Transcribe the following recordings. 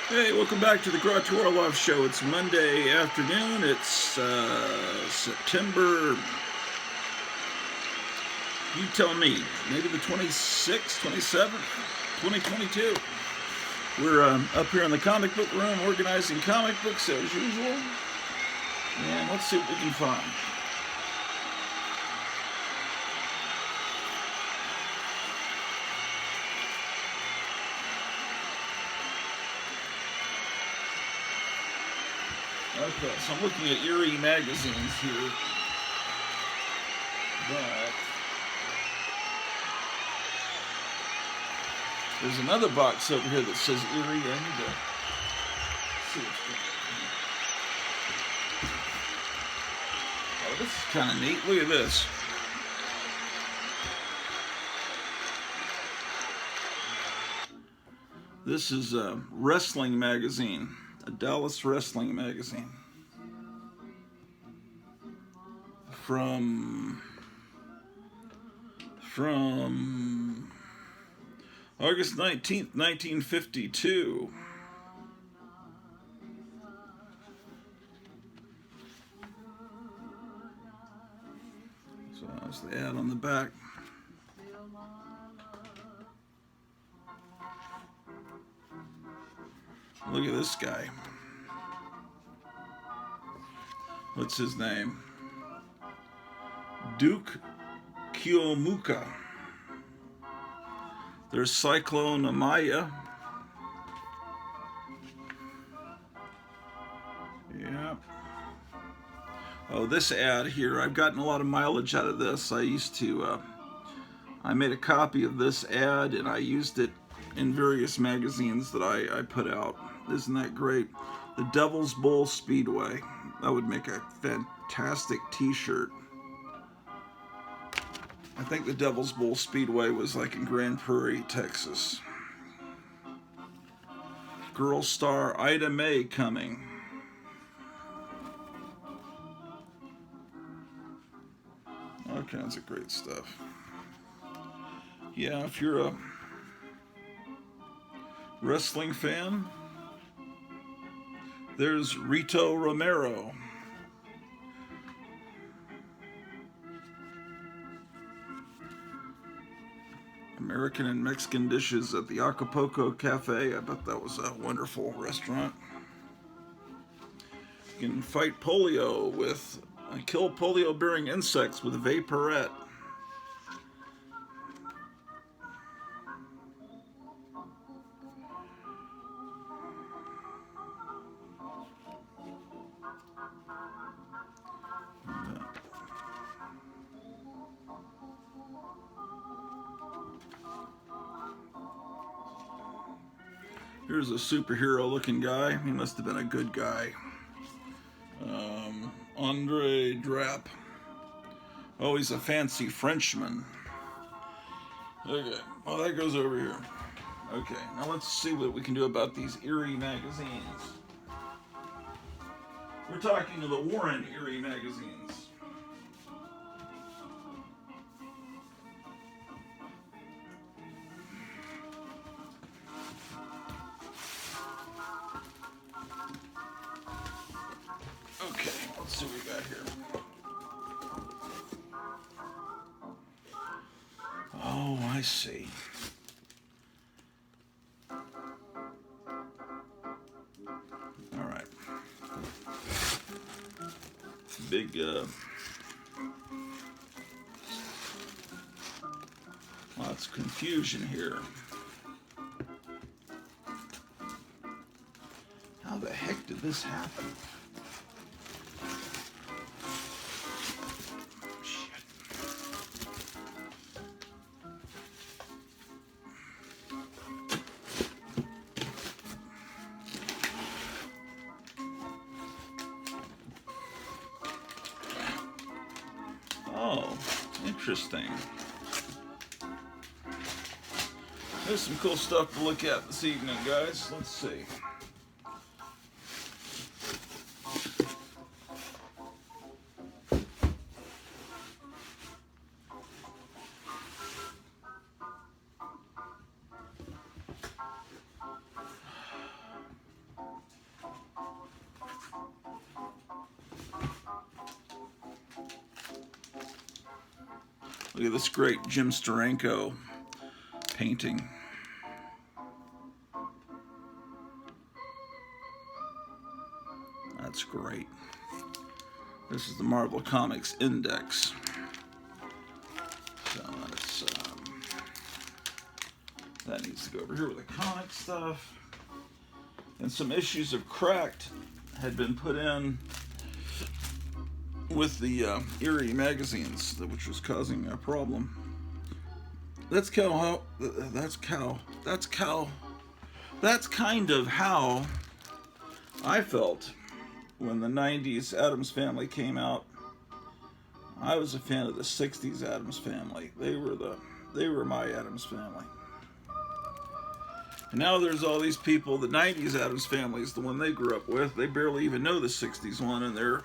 Hey, welcome back to the Garage Orlov Show. It's Monday afternoon. It's September, you tell me, maybe the 26th, 27th, 2022. We're up here in the comic book room organizing comic books as usual. And let's see what we can find. Okay, so I'm looking at Eerie magazines here. But there's another box over here that says Eerie. I need to see what's going on. Oh, this is kind of neat. Look at this. This is a wrestling magazine, a Dallas wrestling magazine. From August 19th, 1952. So that's the ad on the back. Look at this guy. What's his name? Duke Kiyomuka. There's Cyclone Amaya. Yep. Oh, this ad here, I've gotten a lot of mileage out of this. I made a copy of this ad and I used it in various magazines that I put out. Isn't that great? The Devil's Bowl Speedway. That would make a fantastic t-shirt. I think the Devil's Bowl Speedway was like in Grand Prairie, Texas. Girl star Ida May coming. All kinds of great stuff. Yeah, if you're a wrestling fan, there's Rito Romero. American and Mexican dishes at the Acapulco Cafe. I bet that was a wonderful restaurant. You can fight polio with, kill polio-bearing insects with Vaporette. Here's a superhero looking guy. He must have been a good guy. Andre Drapp. Oh, he's a fancy Frenchman. Okay, well that goes over here. Okay, now let's see what we can do about these Eerie magazines. We're talking to the Warren Eerie magazines. Okay, let's see what we got here. Oh, I see. All right. Big, lots of confusion here. How the heck did this happen? Oh, interesting. There's some cool stuff to look at this evening, guys. Let's see. Look at this great Jim Steranko painting. That's great. This is the Marvel Comics Index. So that needs to go over here with the comic stuff. And some issues of Cracked had been put in with the Eerie magazines, which was causing a problem. That's kind of how I felt when the 90s Addams Family came out. I was a fan of the 60s Addams Family. They were my Addams Family. And now there's all these people, the 90s Addams Family is the one they grew up with. They barely even know the 60s one, and they're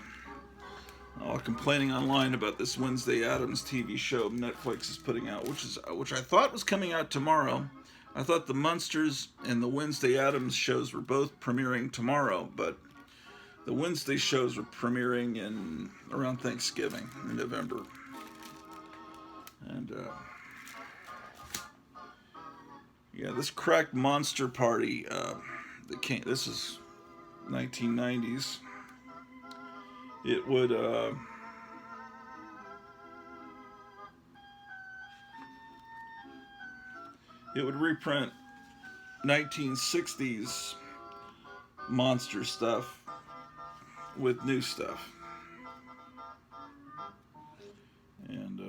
all complaining online about this Wednesday Addams TV show Netflix is putting out, which I thought was coming out tomorrow. I thought the Munsters and the Wednesday Addams shows were both premiering tomorrow, but the Wednesday shows were premiering around Thanksgiving in November. And yeah, this Cracked Monster Party this is 1990s. It would reprint 1960s monster stuff with new stuff. And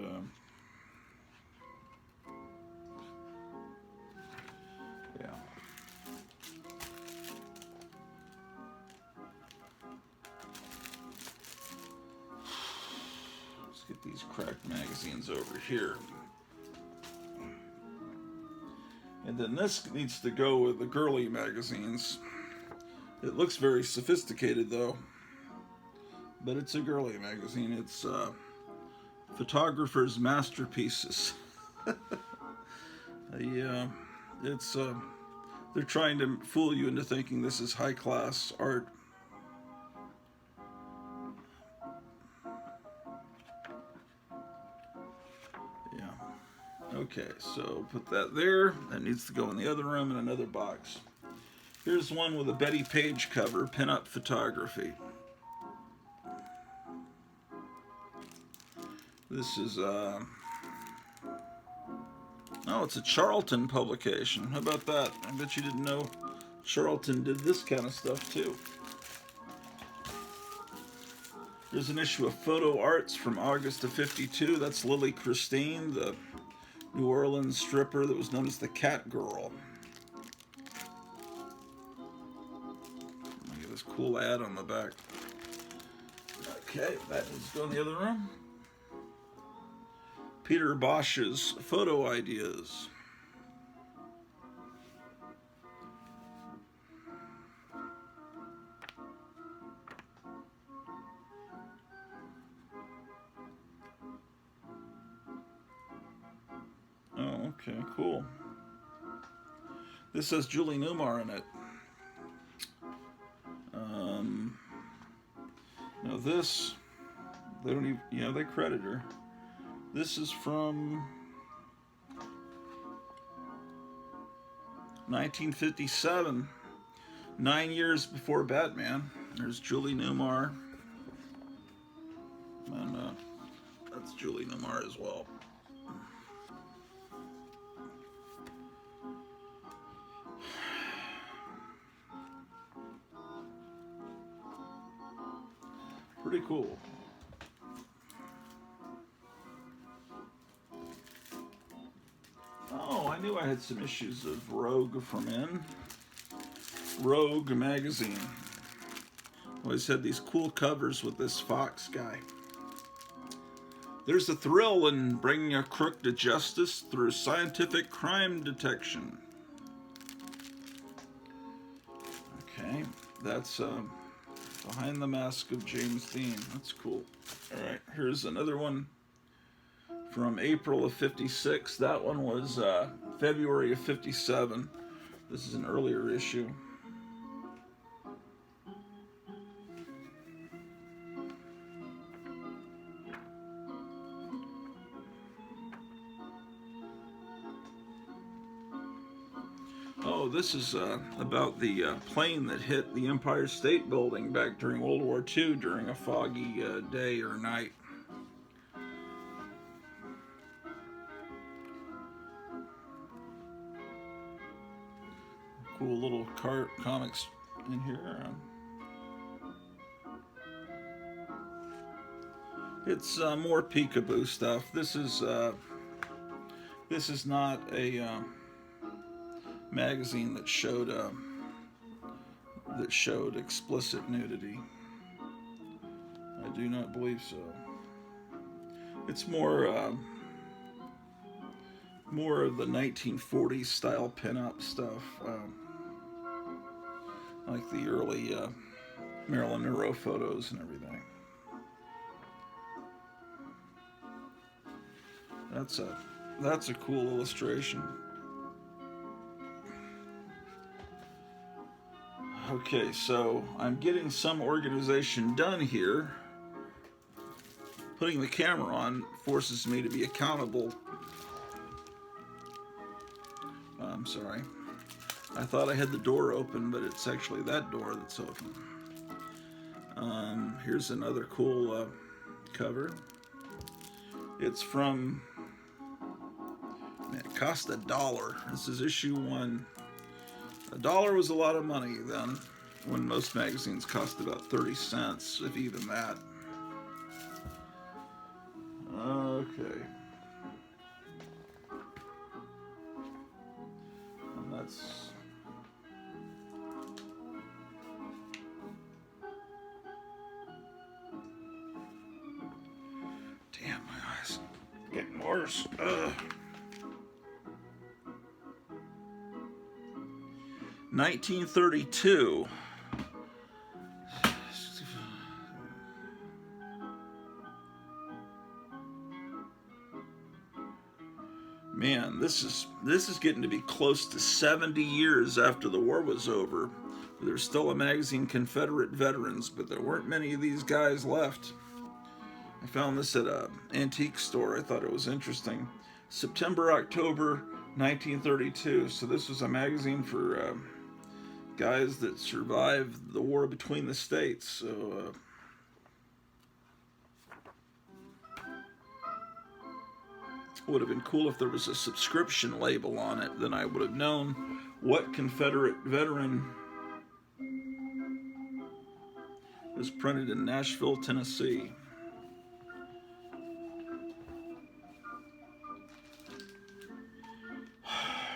yeah. Let's get these Cracked magazines over here. And then this needs to go with the girly magazines. It looks very sophisticated though, but it's a girly magazine. It's photographers' masterpieces. Yeah, it's they're trying to fool you into thinking this is high class art. Okay, so put that there. That needs to go in the other room in another box. Here's one with a Betty Page cover, Pinup Photography. This is, oh, it's a Charlton publication. How about that? I bet you didn't know Charlton did this kind of stuff too. There's an issue of Photo Arts from August of '52. That's Lily Christine, the New Orleans stripper that was known as the Cat Girl. Look at this cool ad on the back. Okay, that needs to go in the other room. Peter Bosch's Photo Ideas. Oh, okay, cool. This says Julie Newmar in it. Now this, they don't even, they credit her. This is from 1957, 9 years before Batman. There's Julie Newmar. And that's Julie Newmar as well. Pretty cool. Oh, I knew I had some issues of Rogue from Rogue magazine. Always had these cool covers with this fox guy. There's a thrill in bringing a crook to justice through scientific crime detection. Okay, that's Behind the Mask of James Dean. That's cool. All right, here's another one from April of '56. That one was February of '57. This is an earlier issue. this is about the plane that hit the Empire State Building back during World War II during a foggy day or night. Cool little comics in here. It's more peekaboo stuff. This is not a magazine that showed explicit nudity. I do not believe so. It's more of the 1940s style pinup stuff, like the early Marilyn Monroe photos and everything. That's a cool illustration. Okay, so I'm getting some organization done here. Putting the camera on forces me to be accountable. I'm sorry. I thought I had the door open, but it's actually that door that's open. Here's another cool cover. It's from... It cost $1. This is issue 1. $1 was a lot of money then, when most magazines cost about 30 cents, if even that. Okay. And that's... Damn, my eyes getting worse. 1932. Man, this is getting to be close to 70 years after the war was over. There's still a magazine, Confederate Veterans, but there weren't many of these guys left. I found this at an antique store. I thought it was interesting. September, October 1932. So this was a magazine for guys that survived the war between the states. So would have been cool if there was a subscription label on it. Then I would have known what Confederate veteran was printed in Nashville, Tennessee.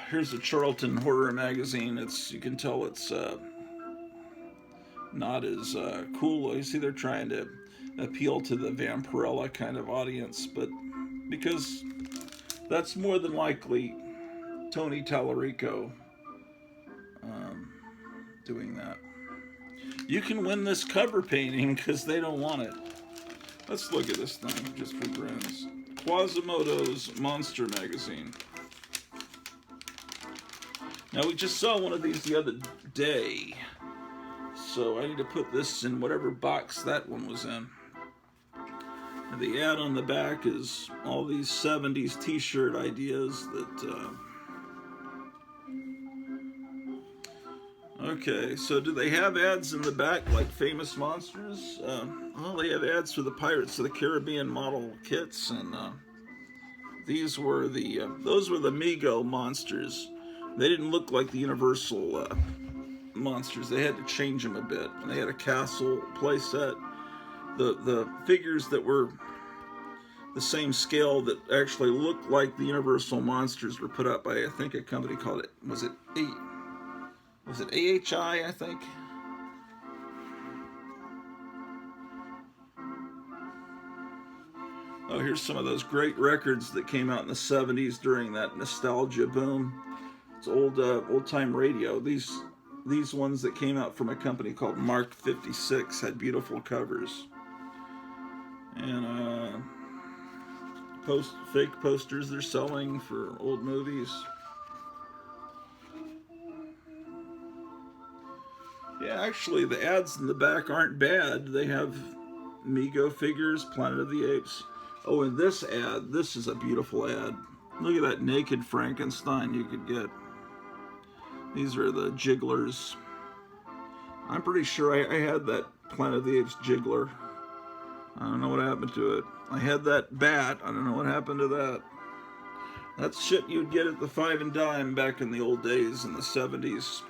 Here's a Charlton horror magazine. You can tell it's not as cool. You see, they're trying to appeal to the Vampirella kind of audience, but because that's more than likely Tony Tallarico doing that. You can win this cover painting because they don't want it. Let's look at this thing just for grins. Quasimodo's Monster Magazine. Now, we just saw one of these the other day, so I need to put this in whatever box that one was in. And the ad on the back is all these 70s t-shirt ideas that... Okay, so do they have ads in the back like Famous Monsters? Well, they have ads for the Pirates of the Caribbean model kits, and those were the Mego monsters. They didn't look like the Universal monsters. They had to change them a bit. And they had a castle playset. The figures that were the same scale that actually looked like the Universal monsters were put up by, I think, a company called it, was it AHI, I think? Oh, here's some of those great records that came out in the 70s during that nostalgia boom. It's old-time radio. These ones that came out from a company called Mark 56 had beautiful covers. And fake posters they're selling for old movies. Yeah, actually, the ads in the back aren't bad. They have Mego figures, Planet of the Apes. Oh, and this ad, this is a beautiful ad. Look at that naked Frankenstein you could get. These are the jigglers. I'm pretty sure I had that Planet of the Apes jiggler. I don't know what happened to it. I had that bat. I don't know what happened to that. That's shit you'd get at the 5 and Dime back in the old days in the 70s.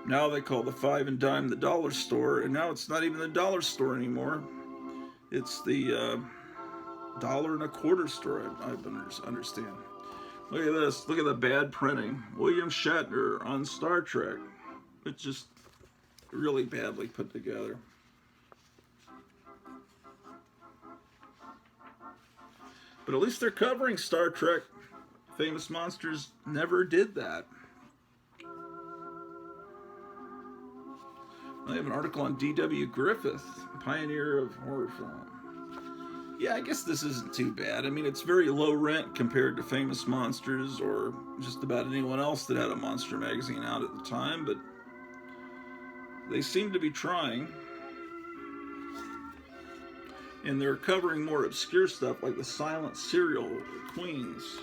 Now they call the 5 and Dime the dollar store, and now it's not even the dollar store anymore. It's the dollar and a quarter store, I understand. Look at this. Look at the bad printing. William Shatner on Star Trek. It's just really badly put together. But at least they're covering Star Trek. Famous Monsters never did that. I have an article on D.W. Griffith, pioneer of horror film. Yeah, I guess this isn't too bad. I mean, it's very low rent compared to Famous Monsters or just about anyone else that had a monster magazine out at the time, but they seem to be trying. And they're covering more obscure stuff like the silent serial Queens.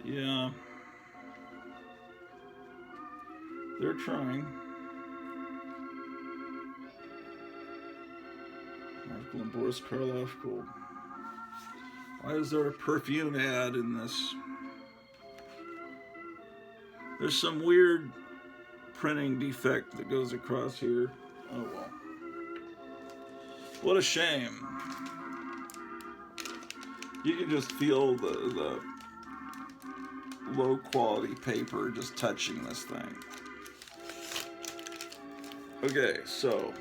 Yeah. They're trying. Article and Boris Karloff, cool. Why is there a perfume ad in this? There's some weird printing defect that goes across here. Oh well. What a shame. You can just feel the low quality paper just touching this thing. Okay, so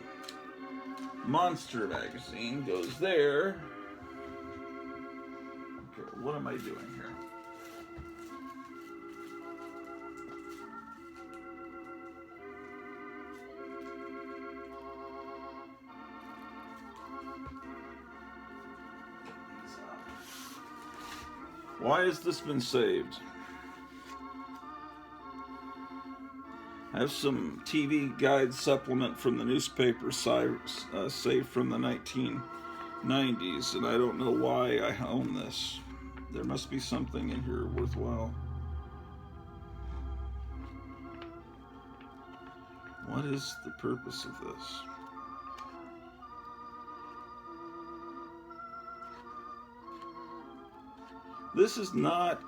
Monster Magazine goes there. Okay, what am I doing here? Why has this been saved? I have some TV guide supplement from the newspaper saved from the 1990s, and I don't know why I own this. There must be something in here worthwhile. What is the purpose of this? This is not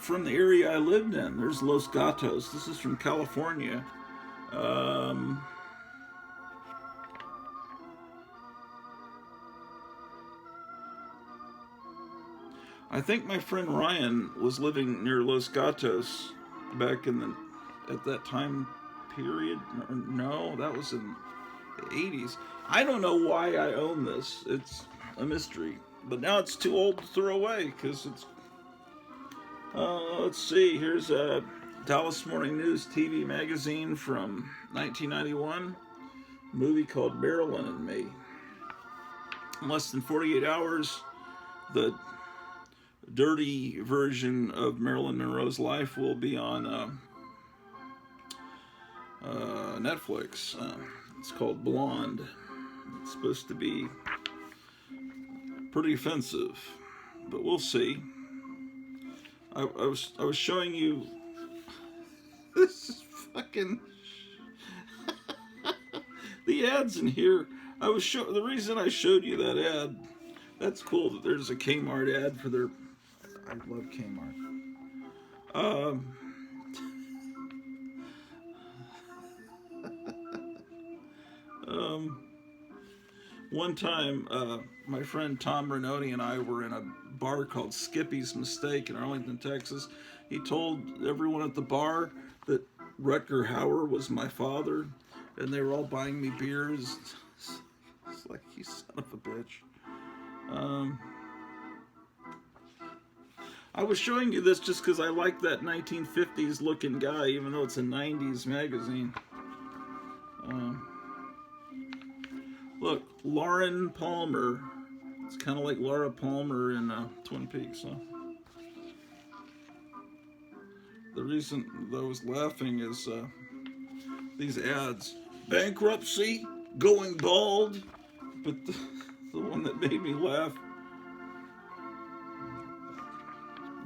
from the area I lived in. There's Los Gatos. This is from California. I think my friend Ryan was living near Los Gatos back at that time period. No, that was in the 80s. I don't know why I own this. It's a mystery. But now it's too old to throw away because it's... let's see. Here's a Dallas Morning News TV magazine from 1991. A movie called Marilyn and Me. In less than 48 hours, the dirty version of Marilyn Monroe's life will be on Netflix. It's called Blonde. It's supposed to be pretty offensive, but we'll see. I was showing you. This is fucking the ads in here. The reason I showed you that ad. That's cool that there's a Kmart ad for their. I love Kmart. One time, my friend Tom Renoni and I were in a bar called Skippy's Mistake in Arlington, Texas. He told everyone at the bar that Rutger Hauer was my father, and they were all buying me beers. It's like, you son of a bitch. I was showing you this just because I like that 1950s looking guy, even though it's a 90s magazine. Look, Lauren Palmer. It's kind of like Laura Palmer in Twin Peaks, huh? The reason that I was laughing is these ads. Bankruptcy, going bald, but The one that made me laugh.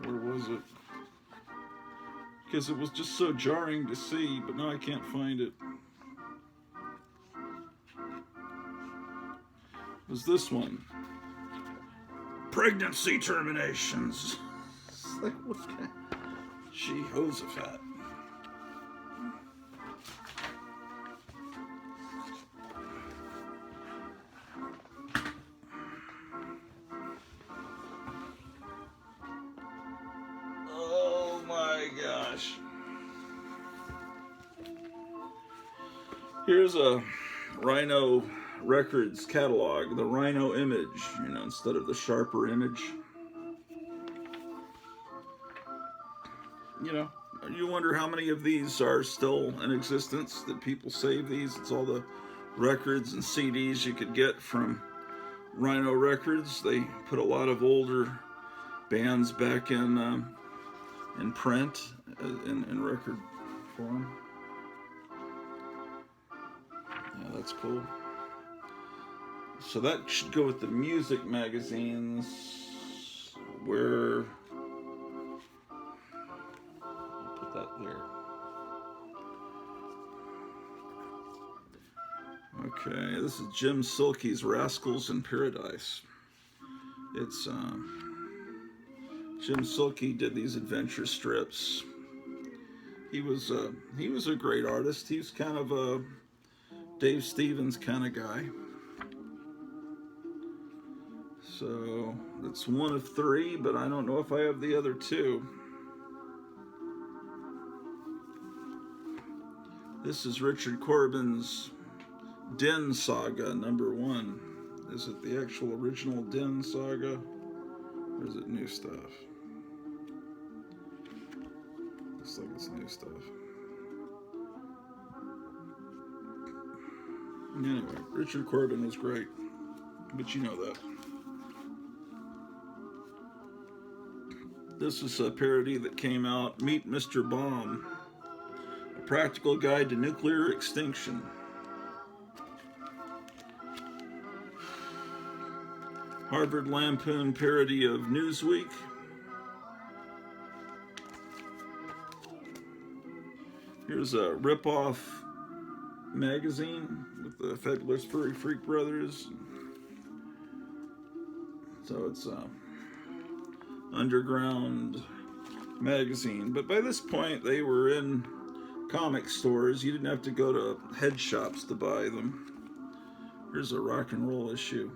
Where was it? Because it was just so jarring to see, but now I can't find it. It was this one. Pregnancy terminations. It's like, what kind? Jehoshaphat. Oh my gosh. Here's a Rhino Records catalog, the Rhino image, you know, instead of the sharper image. You know, you wonder how many of these are still in existence, that people save these. It's all the records and CDs you could get from Rhino Records. They put a lot of older bands back in print, in record form. Yeah, that's cool. So that should go with the music magazines, where I'll put that there. Okay, this is Jim Silkey's Rascals in Paradise. It's Jim Silkey did these adventure strips. He was a great artist. He was kind of a Dave Stevens kind of guy. So that's one of three, but I don't know if I have the other two. This is Richard Corbin's Den Saga #1. Is it the actual original Den Saga, or is it new stuff? Looks like it's new stuff. Anyway, Richard Corbin was great, but you know that. This is a parody that came out, Meet Mr. Bomb, a practical guide to nuclear extinction. Harvard Lampoon parody of Newsweek. Here's a rip-off magazine with the Fabulous Furry Freak Brothers. So it's underground magazine, but by this point they were in comic stores. You didn't have to go to head shops to buy them. Here's a rock and roll issue.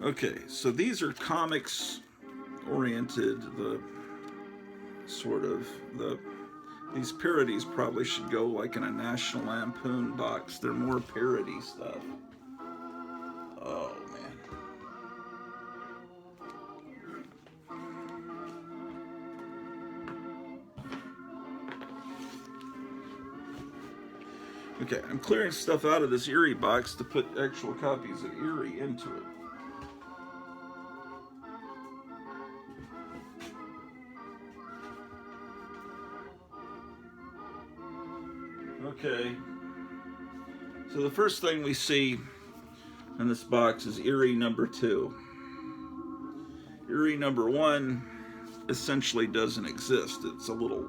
Okay, so these are comics oriented. These parodies probably should go like in a National Lampoon box. They're more parody stuff. Oh man. Okay, I'm clearing stuff out of this Eerie box to put actual copies of Eerie into it. Okay, so the first thing we see in this box is Eerie #2. Eerie #1 essentially doesn't exist. It's a little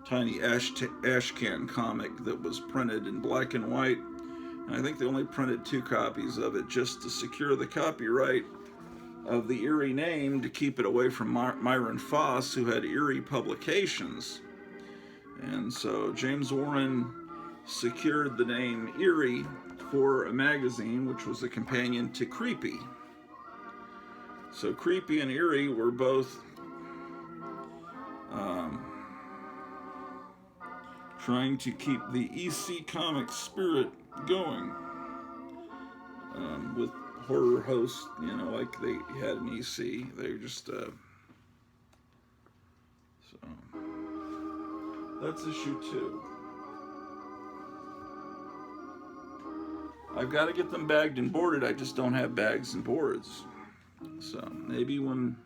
tiny ash can comic that was printed in black and white, and I think they only printed 2 copies of it just to secure the copyright of the Eerie name, to keep it away from Myron Foss, who had Eerie Publications. And so James Warren secured the name Eerie for a magazine which was a companion to Creepy. So Creepy and Eerie were both trying to keep the EC Comics spirit going, with horror hosts, you know, like they had an EC. They were just so that's issue 2. I've got to get them bagged and boarded. I just don't have bags and boards. So maybe when,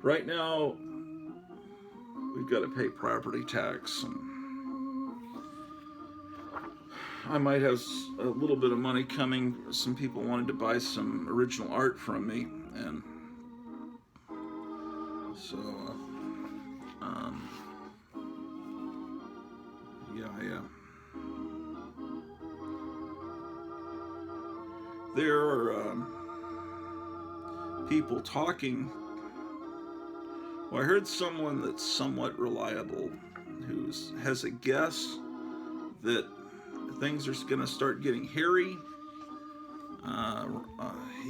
right now, we've got to pay property tax. And I might have a little bit of money coming. Some people wanted to buy some original art from me, and so um, yeah. There are people talking. Well, I heard someone that's somewhat reliable who has a guess that things are going to start getting hairy.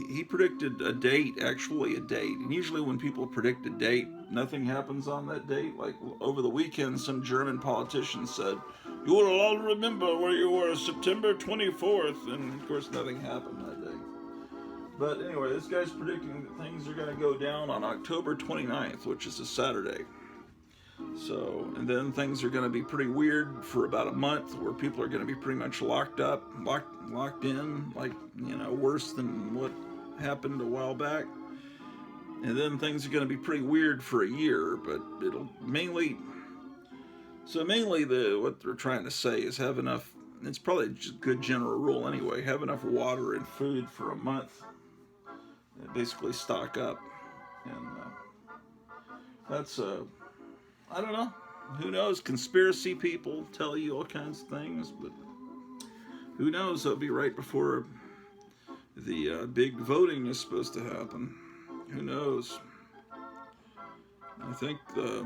He predicted a date, actually a date. And usually when people predict a date, nothing happens on that date. Like over the weekend, some German politician said, "You will all remember where you were September 24th." And of course, nothing happened that day. But anyway, this guy's predicting that things are going to go down on October 29th, which is a Saturday. So, and then things are going to be pretty weird for about a month, where people are going to be pretty much locked in, like, worse than what happened a while back. And then things are going to be pretty weird for a year, but it'll mainly what they're trying to say is have enough. It's probably a good general rule anyway. Have enough water and food for a month. And basically stock up, and that's I don't know. Who knows? Conspiracy people tell you all kinds of things, but who knows? That'll be right before the big voting is supposed to happen. Who knows? I think there's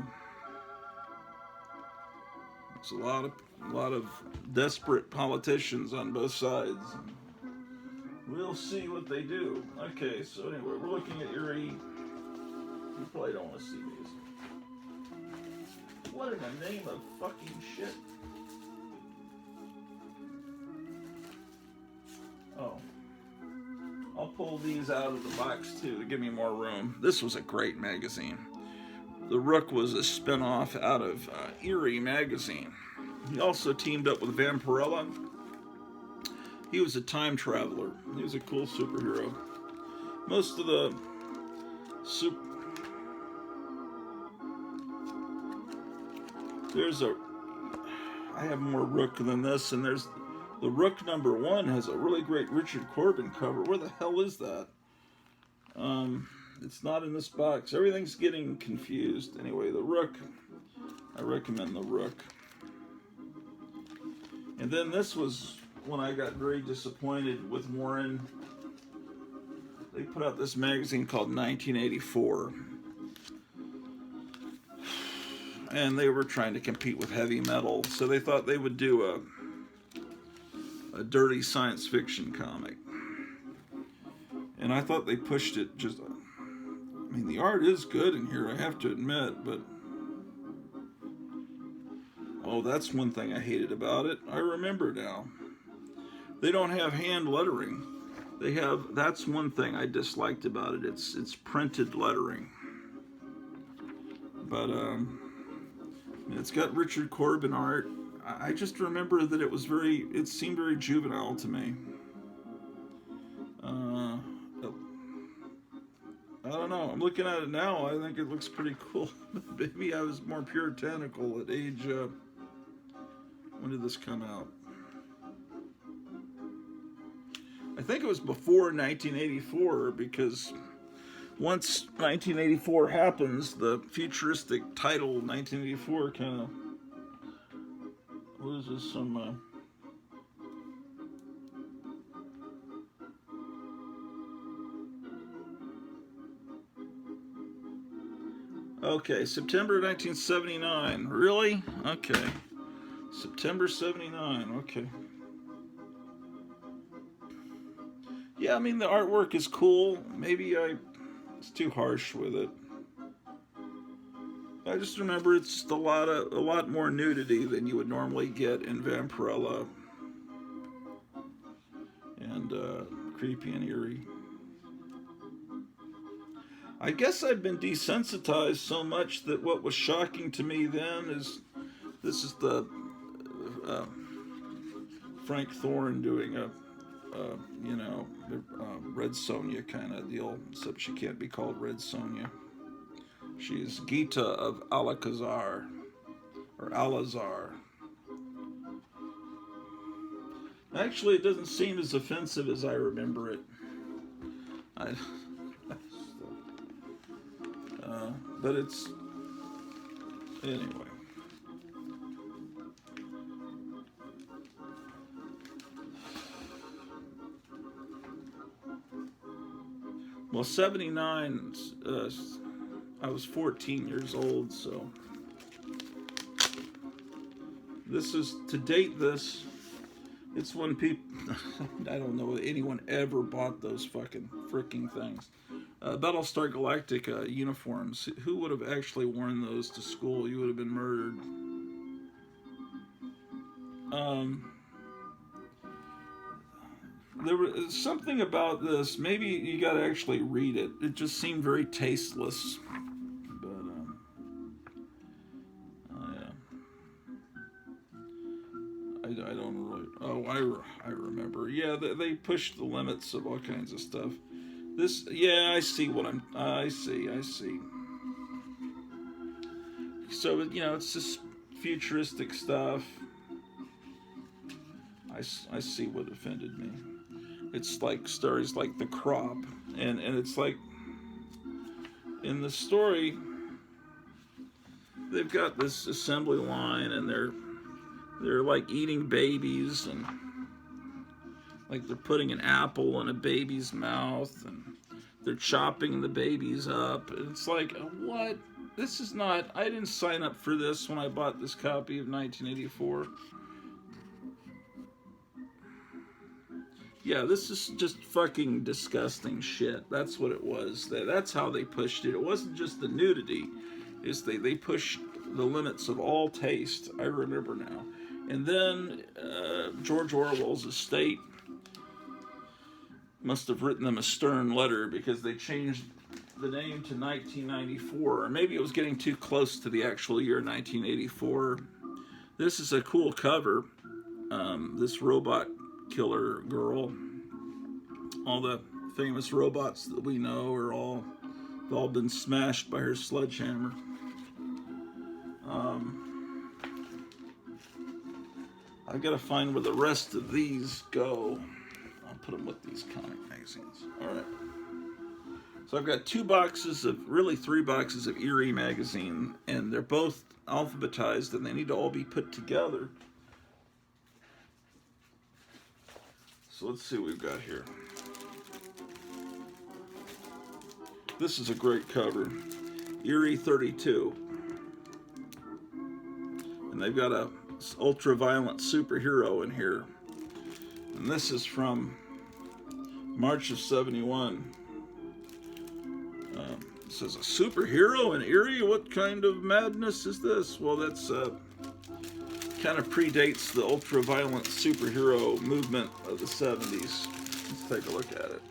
a lot of desperate politicians on both sides. We'll see what they do. Okay, so anyway, we're looking at Eerie. You probably don't want to see these. What in the name of fucking shit? Oh. I'll pull these out of the box too to give me more room. This was a great magazine. The Rook was a spin-off out of Eerie magazine. He also teamed up with Vampirella. He was a time traveler. He was a cool superhero. Most of the I have more Rook than this, and there's the Rook #1 has a really great Richard Corbin cover. Where the hell is that? It's not in this box. Everything's getting confused. Anyway, the Rook. I recommend the Rook. And then this was when I got very disappointed with Warren. They put out this magazine called 1984. And they were trying to compete with heavy metal, so they thought they would do a dirty science fiction comic. And I thought they pushed it just... I mean, the art is good in here, I have to admit, but... Oh, that's one thing I hated about it. I remember now. They don't have hand lettering. They have... That's one thing I disliked about it. It's printed lettering. But, it's got Richard Corbin art. I just remember that it seemed very juvenile to me. I don't know. I'm looking at it now. I think it looks pretty cool. Maybe I was more puritanical at age... when did this come out? I think it was before 1984, because once 1984 happens, the futuristic title 1984 kind of loses some... Okay, September 1979. Really? Okay. September 79. Okay. Yeah, I mean, the artwork is cool. Maybe I was too harsh with it. I just remember it's just a lot more nudity than you would normally get in Vampirella. And Creepy and Eerie. I guess I've been desensitized so much that what was shocking to me then is this is the Frank Thorne doing a Red Sonja kind of deal, except she can't be called Red Sonja. She's Gita of Alcazar, or Alazar. Actually, it doesn't seem as offensive as I remember it. I, but it's... Anyway. Well, 79, I was 14 years old, so... This is, to date this, it's when people, I don't know if anyone ever bought those fucking freaking things. Battlestar Galactica uniforms. Who would have actually worn those to school? You would have been murdered. There was something about this. Maybe you got to actually read it. It just seemed very tasteless. But I don't really. Oh, I remember. Yeah, they pushed the limits of all kinds of stuff. This, yeah, I see what I see. So, you know, it's just futuristic stuff. I see what offended me. It's like stories like The Crop, and it's like in the story they've got this assembly line, and they're like eating babies, and like they're putting an apple in a baby's mouth, and they're chopping the babies up. It's like, what? This is not... I didn't sign up for this when I bought this copy of 1984. Yeah, this is just fucking disgusting shit. That's what it was. That's how they pushed it. It wasn't just the nudity. It's they pushed the limits of all taste. I remember now. And then George Orwell's estate must have written them a stern letter because they changed the name to 1994. Or maybe it was getting too close to the actual year 1984. This is a cool cover. This robot killer girl. All the famous robots that we know have all been smashed by her sledgehammer. I've got to find where the rest of these go. I'll put them with these comic magazines. All right. So I've got three boxes of Eerie magazine, and they're both alphabetized, and they need to all be put together. So let's see what we've got here. This is a great cover. Eerie 32. And they've got a ultra-violent superhero in here. And this is from March of 71. It says, a superhero in Eerie? What kind of madness is this? Well, that's kind of predates the ultra-violent superhero movement of the 70s. Let's take a look at it.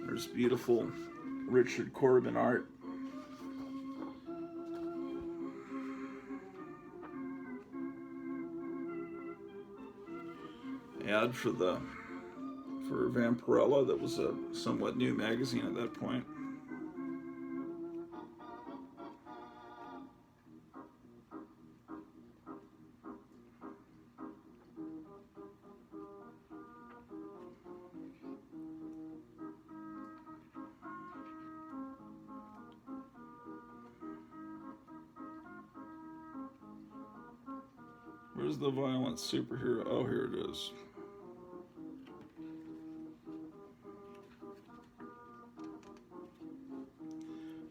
There's beautiful Richard Corbin art. Ad for Vampirella, that was a somewhat new magazine at that point. Where's the violent superhero? Oh, here it is.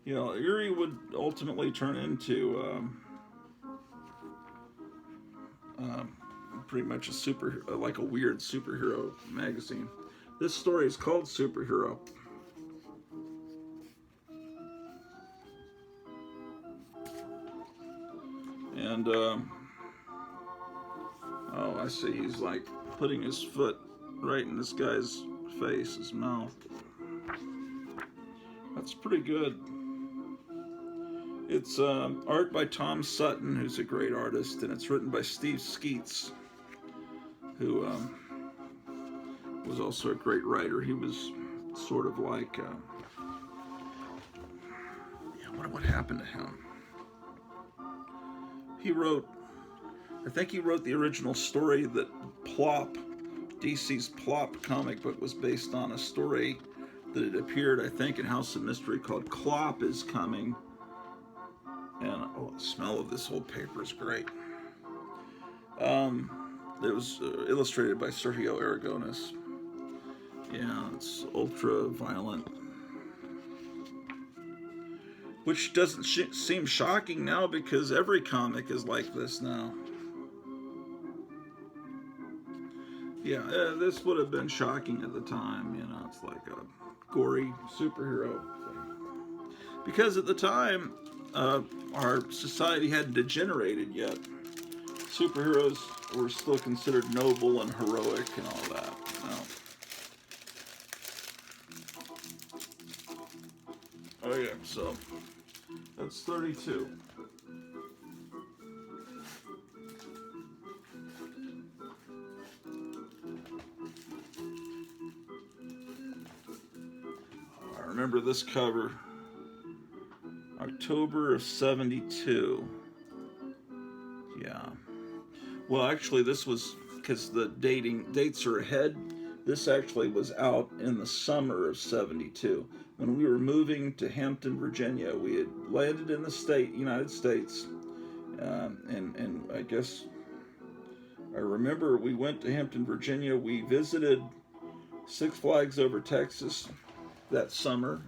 You know, Eerie would ultimately turn into pretty much like a weird superhero magazine. This story is called Superhero. And, oh, I see, he's like putting his foot right in this guy's face, his mouth. That's pretty good. It's art by Tom Sutton, who's a great artist, and it's written by Steve Skeets, who was also a great writer. He was sort of like what happened to him? He wrote, I think he wrote the original story that Plop, DC's Plop comic book was based on a story that had appeared, I think, in House of Mystery called Clop is Coming. And oh, the smell of this old paper is great. It was illustrated by Sergio Aragones. Yeah, it's ultra violent. Which doesn't seem shocking now because every comic is like this now. Yeah, this would have been shocking at the time. You know, it's like a gory superhero thing. Because at the time, our society hadn't degenerated yet. Superheroes were still considered noble and heroic and all that. Oh yeah, so that's 32. I remember this cover, October of 72. Yeah. Well, actually, this was, because the dates are ahead, this actually was out in the summer of 72. When we were moving to Hampton, Virginia, we had landed in the United States, and I guess, I remember we went to Hampton, Virginia. We visited Six Flags Over Texas that summer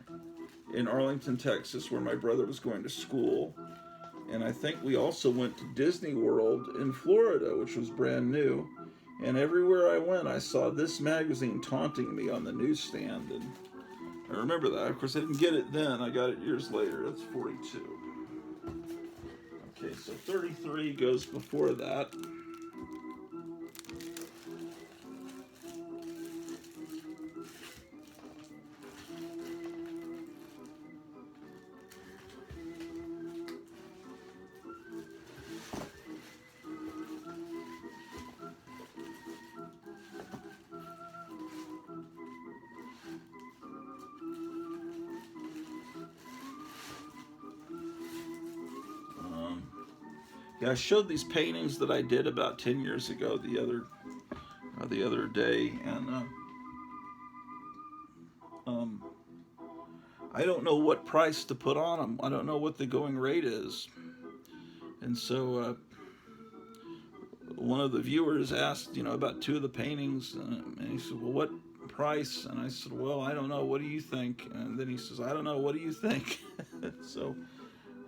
in Arlington, Texas, where my brother was going to school. And I think we also went to Disney World in Florida, which was brand new. And everywhere I went, I saw this magazine taunting me on the newsstand. And I remember that. Of course, I didn't get it then. I got it years later. That's 42. Okay, so 33 goes before that. Yeah, I showed these paintings that I did about 10 years ago the other day, and I don't know what price to put on them. I don't know what the going rate is. And so one of the viewers asked, about two of the paintings, and he said, well, what price? And I said, well, I don't know. What do you think? And then he says, I don't know. What do you think? So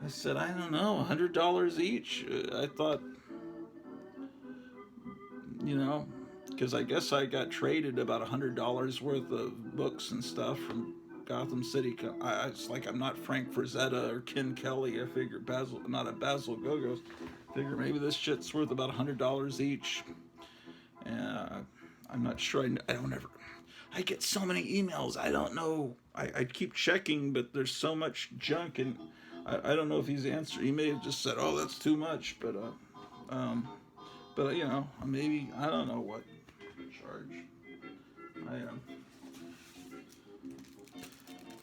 I said, I don't know, $100 each. I thought, because I guess I got traded about $100 worth of books and stuff from Gotham City. It's like I'm not Frank Frazetta or Ken Kelly. I figure not a Basil Gogos. Figure maybe this shit's worth about $100 each. I'm not sure. I get so many emails. I don't know. I keep checking, but there's so much junk, and I don't know if he's answered. He may have just said, "Oh, that's too much," but maybe I don't know what to charge. I am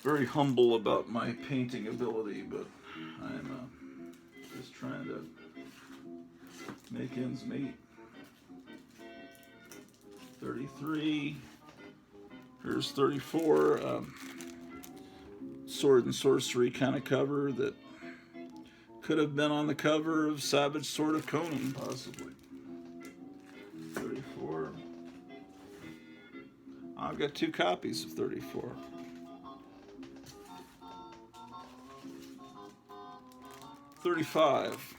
very humble about my painting ability, but I'm just trying to make ends meet. 33. Here's 34. Sword and sorcery kind of cover that could have been on the cover of Savage Sword of Conan, possibly. 34. I've got 2 copies of 34. 35.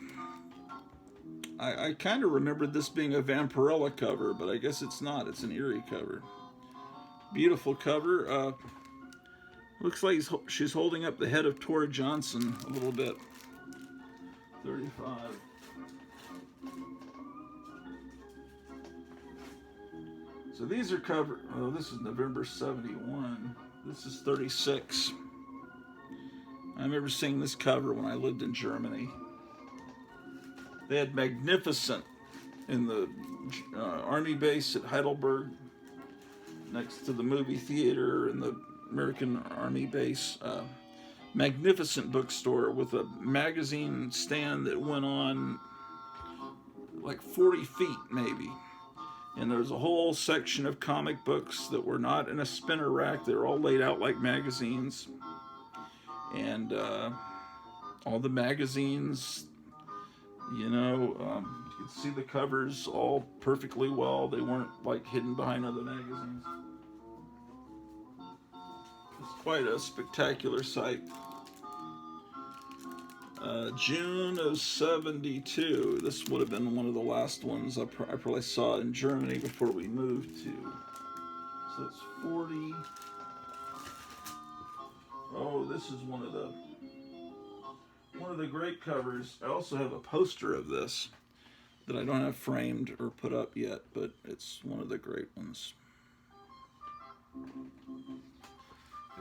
I kind of remembered this being a Vampirella cover, but I guess it's not. It's an Eerie cover. Beautiful cover. Looks like she's holding up the head of Tora Johnson a little bit. 35. So these are covered. Oh, this is November 71. This is 36. I remember seeing this cover when I lived in Germany. They had Magnificent in the army base at Heidelberg, next to the movie theater and the American Army base. magnificent bookstore with a magazine stand that went on like 40 feet maybe. And there's a whole section of comic books that were not in a spinner rack. They were all laid out like magazines. And all the magazines, you could see the covers all perfectly well. They weren't like hidden behind other magazines. It's quite a spectacular sight. June of 72. This would have been one of the last ones I probably saw in Germany before we moved to. So it's 40. Oh, this is one of the great covers. I also have a poster of this that I don't have framed or put up yet, but it's one of the great ones.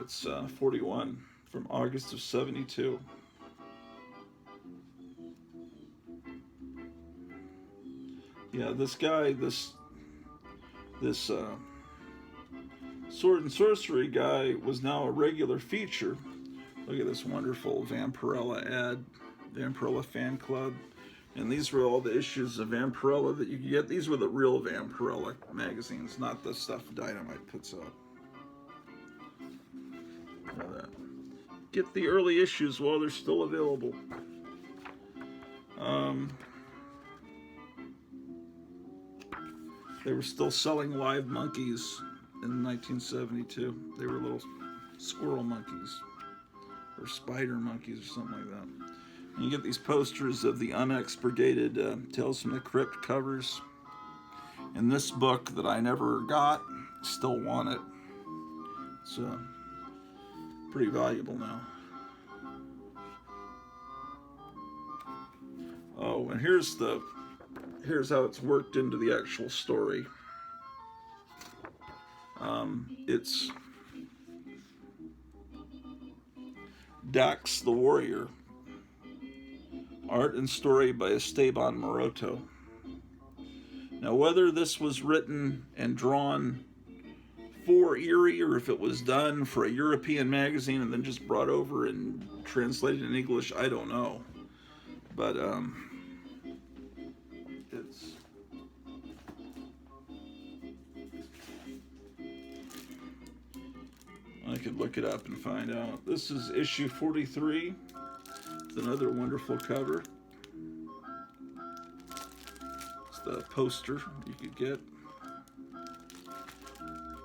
It's 41 from August of 72. Yeah, this guy, this sword and sorcery guy was now a regular feature. Look at this wonderful Vampirella ad, Vampirella fan club. And these were all the issues of Vampirella that you could get. These were the real Vampirella magazines, not the stuff Dynamite puts out. Get the early issues while they're still available. They were still selling live monkeys in 1972. They were little squirrel monkeys or spider monkeys or something like that. And you get these posters of the unexpurgated Tales from the Crypt covers. And this book that I never got, still want it. It's pretty valuable now. Oh, and here's how it's worked into the actual story. It's Dax the Warrior. Art and story by Esteban Maroto. Now, whether this was written and drawn for Eerie or if it was done for a European magazine and then just brought over and translated in English, I don't know. But I could look it up and find out. This is issue 43. It's another wonderful cover. It's the poster you could get.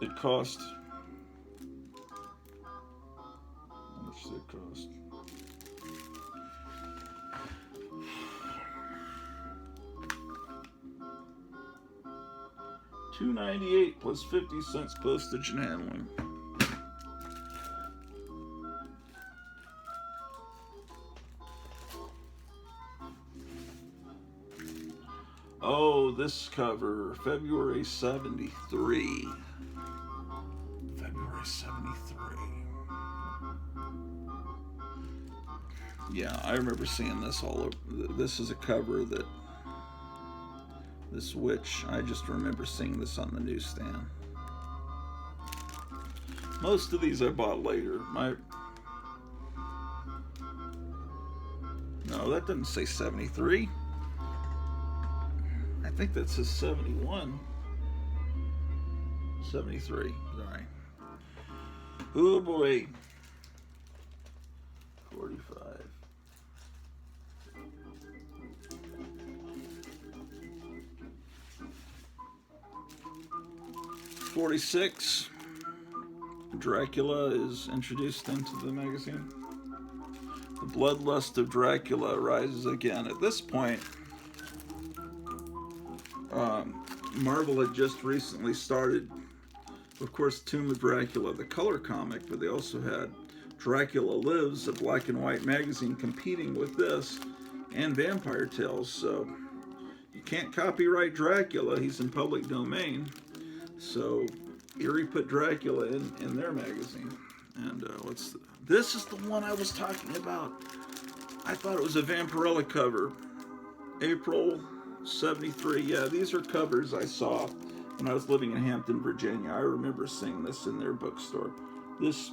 It cost... how much did it cost? $2.98 plus 50 cents postage and handling. Oh, this cover, February 73. February 73. Yeah, I remember seeing this all over. This is a cover that, this witch, I just remember seeing this on the newsstand. Most of these I bought later. No, that doesn't say 73. I think that says 71. 73, sorry. Oh boy. 45. 46. Dracula is introduced into the magazine. The bloodlust of Dracula rises again. At this point, Marvel had just recently started, of course, Tomb of Dracula, the color comic, but they also had Dracula Lives, a black and white magazine, competing with this and Vampire Tales. So you can't copyright Dracula, he's in public domain. So Eerie put Dracula in their magazine. And this is the one I was talking about. I thought it was a Vampirella cover. April 73. Yeah, these are covers I saw when I was living in Hampton, Virginia. I remember seeing this in their bookstore. This,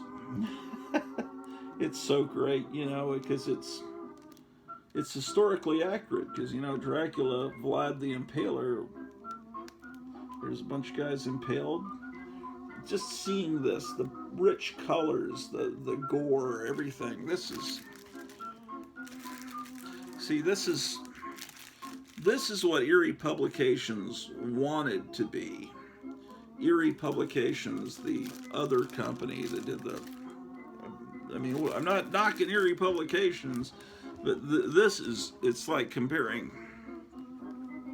it's so great, you know, because it's historically accurate. Because, you know, Dracula, Vlad the Impaler, there's a bunch of guys impaled. Just seeing this, the rich colors, the gore, everything. This is what Eerie Publications wanted to be. Eerie Publications, the other company that did the. I mean, I'm not knocking Eerie Publications, but it's like comparing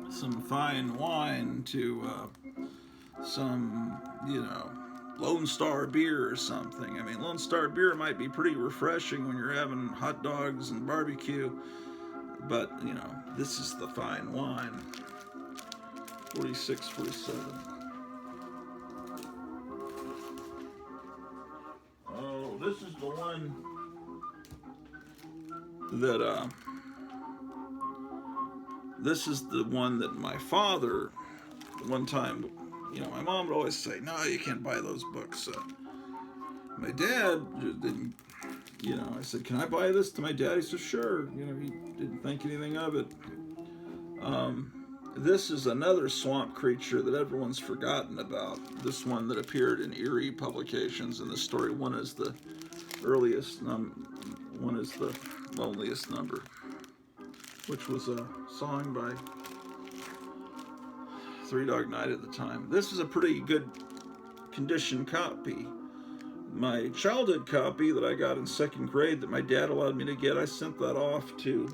some fine wine to some, you know, Lone Star beer or something. I mean, Lone Star beer might be pretty refreshing when you're having hot dogs and barbecue, but, you know, this is the fine wine. 46, 47. Oh, this is the one that, this is the one that my father, one time, you know, my mom would always say, no, you can't buy those books. My dad didn't, you know, I said, can I buy this to my dad? He said, sure. You know, he didn't think anything of it. This is another swamp creature that everyone's forgotten about. This one that appeared in Eerie Publications in the story. One is the earliest, one is the loneliest number, which was a song by Three Dog Night at the time. This is a pretty good condition copy. My childhood copy that I got in second grade that my dad allowed me to get, I sent that off to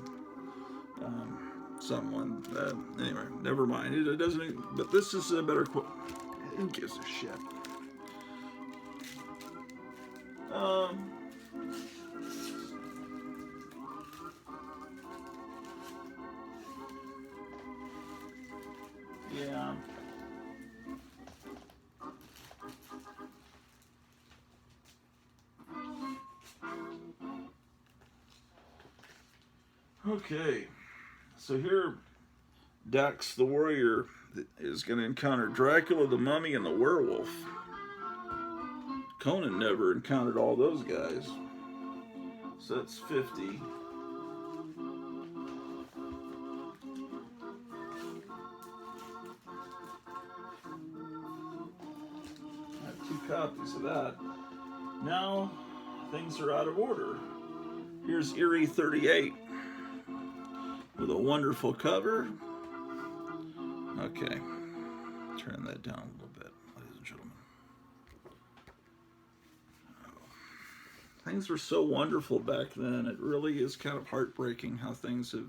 someone. Anyway, never mind. It doesn't. But this is a better quote. Who gives a shit? Yeah. Okay. So here, Dax the warrior is going to encounter Dracula, the mummy, and the werewolf. Conan never encountered all those guys. So that's 50. I have 2 copies of that. Now, things are out of order. Here's Eerie 38 with a wonderful cover. Okay, turn that down a little bit, ladies and gentlemen. Things were so wonderful back then. It really is kind of heartbreaking how things have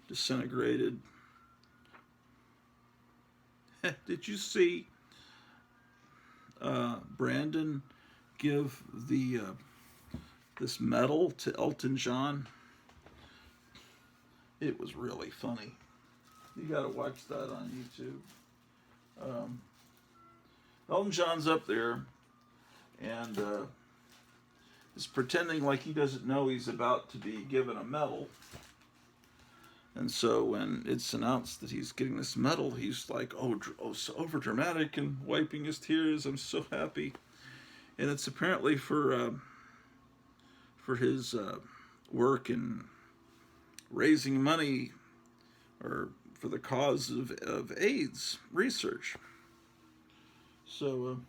disintegrated. Did you see Brandon give the this medal to Elton John? It was really funny. You gotta watch that on YouTube. Elton John's up there and is pretending like he doesn't know he's about to be given a medal. And so when it's announced that he's getting this medal, he's like, oh so over dramatic and wiping his tears. I'm so happy. And it's apparently for his work in raising money or for the cause of AIDS research. So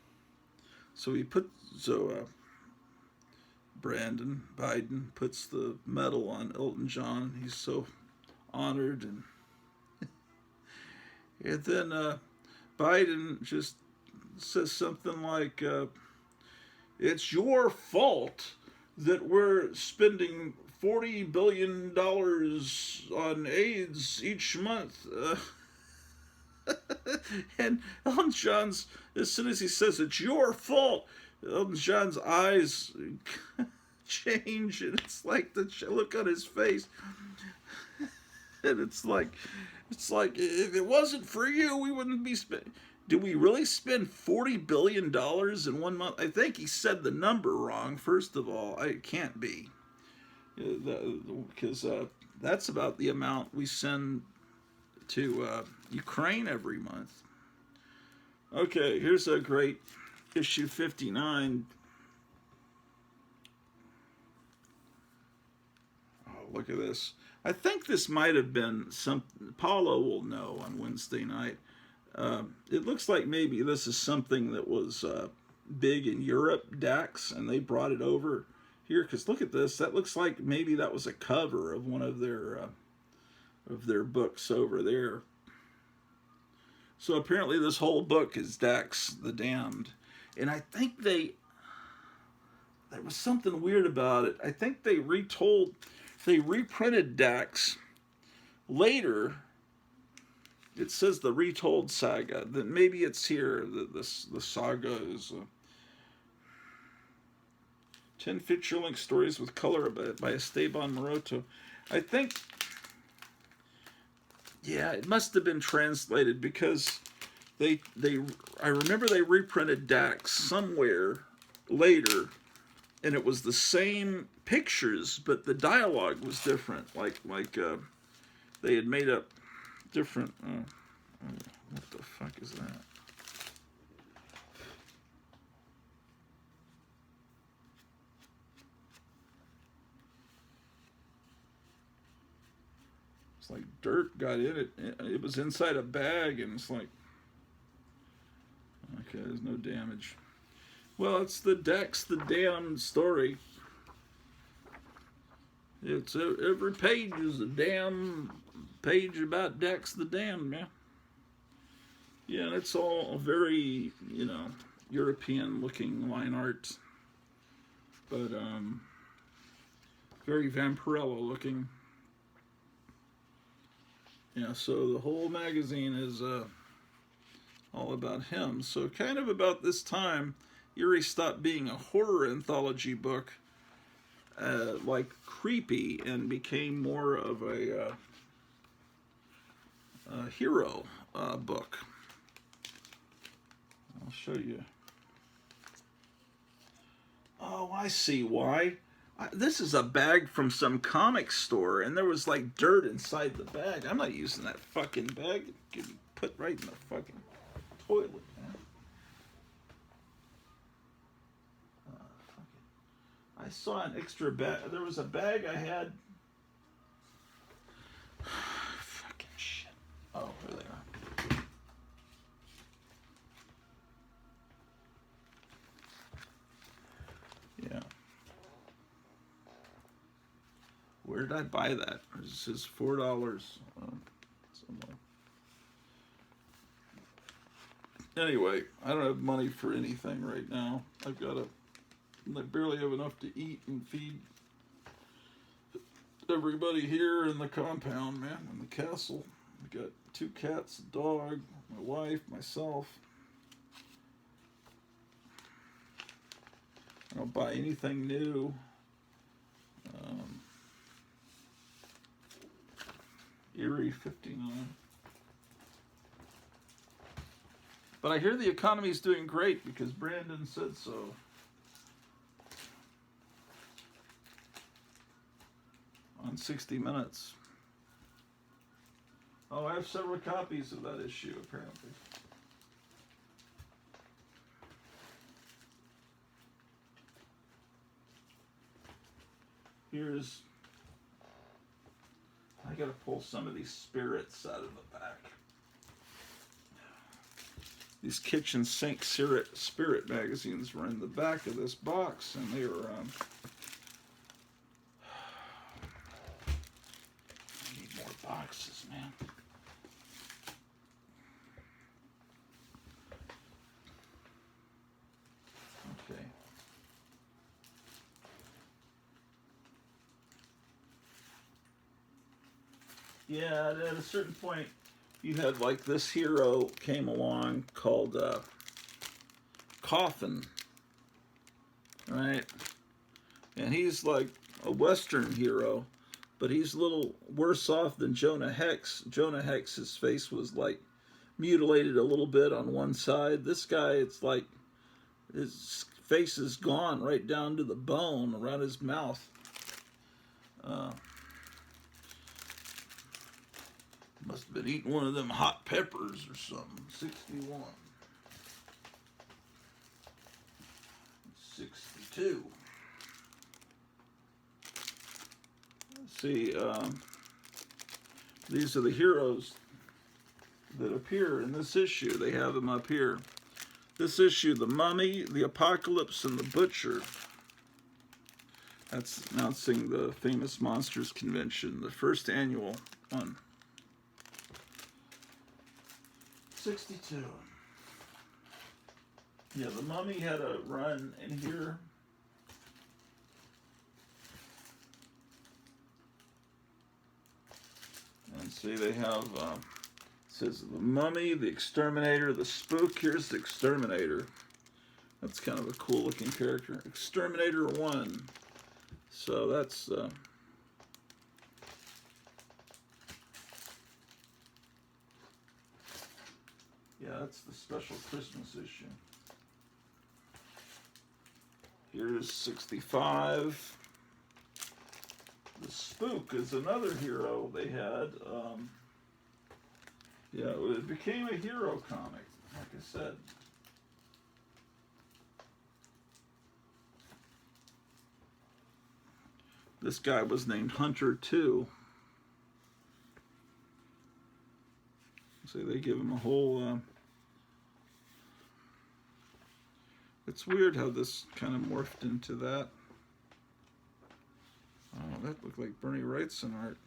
Brandon Biden puts the medal on Elton John. He's so honored, and then Biden just says something like, "It's your fault that we're spending $40 billion on AIDS each month." And Elton John's, as soon as he says it's your fault, Elton John's eyes change, and it's like the look on his face, and it's like if it wasn't for you, we wouldn't be spending. Do we really spend $40 billion in 1 month? I think he said the number wrong. First of all, it can't be, because that's about the amount we send to Ukraine every month. Okay, here's a great issue 59. look at this. I think this might have been some. Paulo will know on Wednesday night. It looks like maybe this is something that was big in Europe, Dax, and they brought it over here. Because look at this. That looks like maybe that was a cover of one of their books over there. So apparently this whole book is Dax the Damned. And I think there was something weird about it. I think they reprinted Dax later. It says the retold saga. That maybe it's here. The saga is 10 feature-length stories with color by Esteban Maroto. I think, yeah, it must have been translated because I remember they reprinted Dax somewhere later, and it was the same pictures, but the dialogue was different. Like they had made up different. What the fuck is that? It's like dirt got in it. It was inside a bag, and it's like, okay, there's no damage. Well, it's the Dax the Damned story. It's every page is a damn page about Dax the Damned, man. Yeah, and it's all very, European-looking line art, but very Vampirella-looking. Yeah, so the whole magazine is all about him. So kind of about this time, Eerie stopped being a horror anthology book, like creepy, and became more of a hero book. I'll show you. Oh, I see why. This is a bag from some comic store, and there was like dirt inside the bag. I'm not using that fucking bag. It could be put right in the fucking toilet, man. Fuck it. I saw an extra bag. There was a bag I had. Fucking shit. Oh, here they are. Yeah. Where did I buy that? It says $4 somewhere. Anyway, I don't have money for anything right now. I barely have enough to eat and feed everybody here in the compound, man, in the castle. I got 2 cats, a dog, my wife, myself. I don't buy anything new. Eerie 59. But I hear the economy's doing great because Brandon said so. On 60 Minutes. Oh, I have several copies of that issue, apparently. Here's... I gotta pull some of these spirits out of the back. These kitchen sink spirit magazines were in the back of this box, and they were I need more boxes, man. Okay. Yeah, at a certain point, you had like this hero came along called Coffin, right? And he's like a Western hero, but he's a little worse off than Jonah Hex. Jonah Hex's face was like mutilated a little bit on one side. This guy, it's like his face is gone right down to the bone around his mouth. Must have been eating one of them hot peppers or something. 61. 62. See, these are the heroes that appear in this issue. They have them up here. This issue, the Mummy, the Apocalypse, and the Butcher. That's announcing the Famous Monsters Convention, the first annual one. 62. Yeah, the Mummy had a run in here. And see, they have, it says the Mummy, the Exterminator, the Spook. Here's the Exterminator. That's kind of a cool looking character. Exterminator 1. So that's, yeah, that's the special Christmas issue. Here's 65. The Spook is another hero they had. Yeah, it became a hero comic, like I said. This guy was named Hunter 2. So they give him a whole... It's weird how this kind of morphed into that. Oh, that looked like Bernie Wrightson art.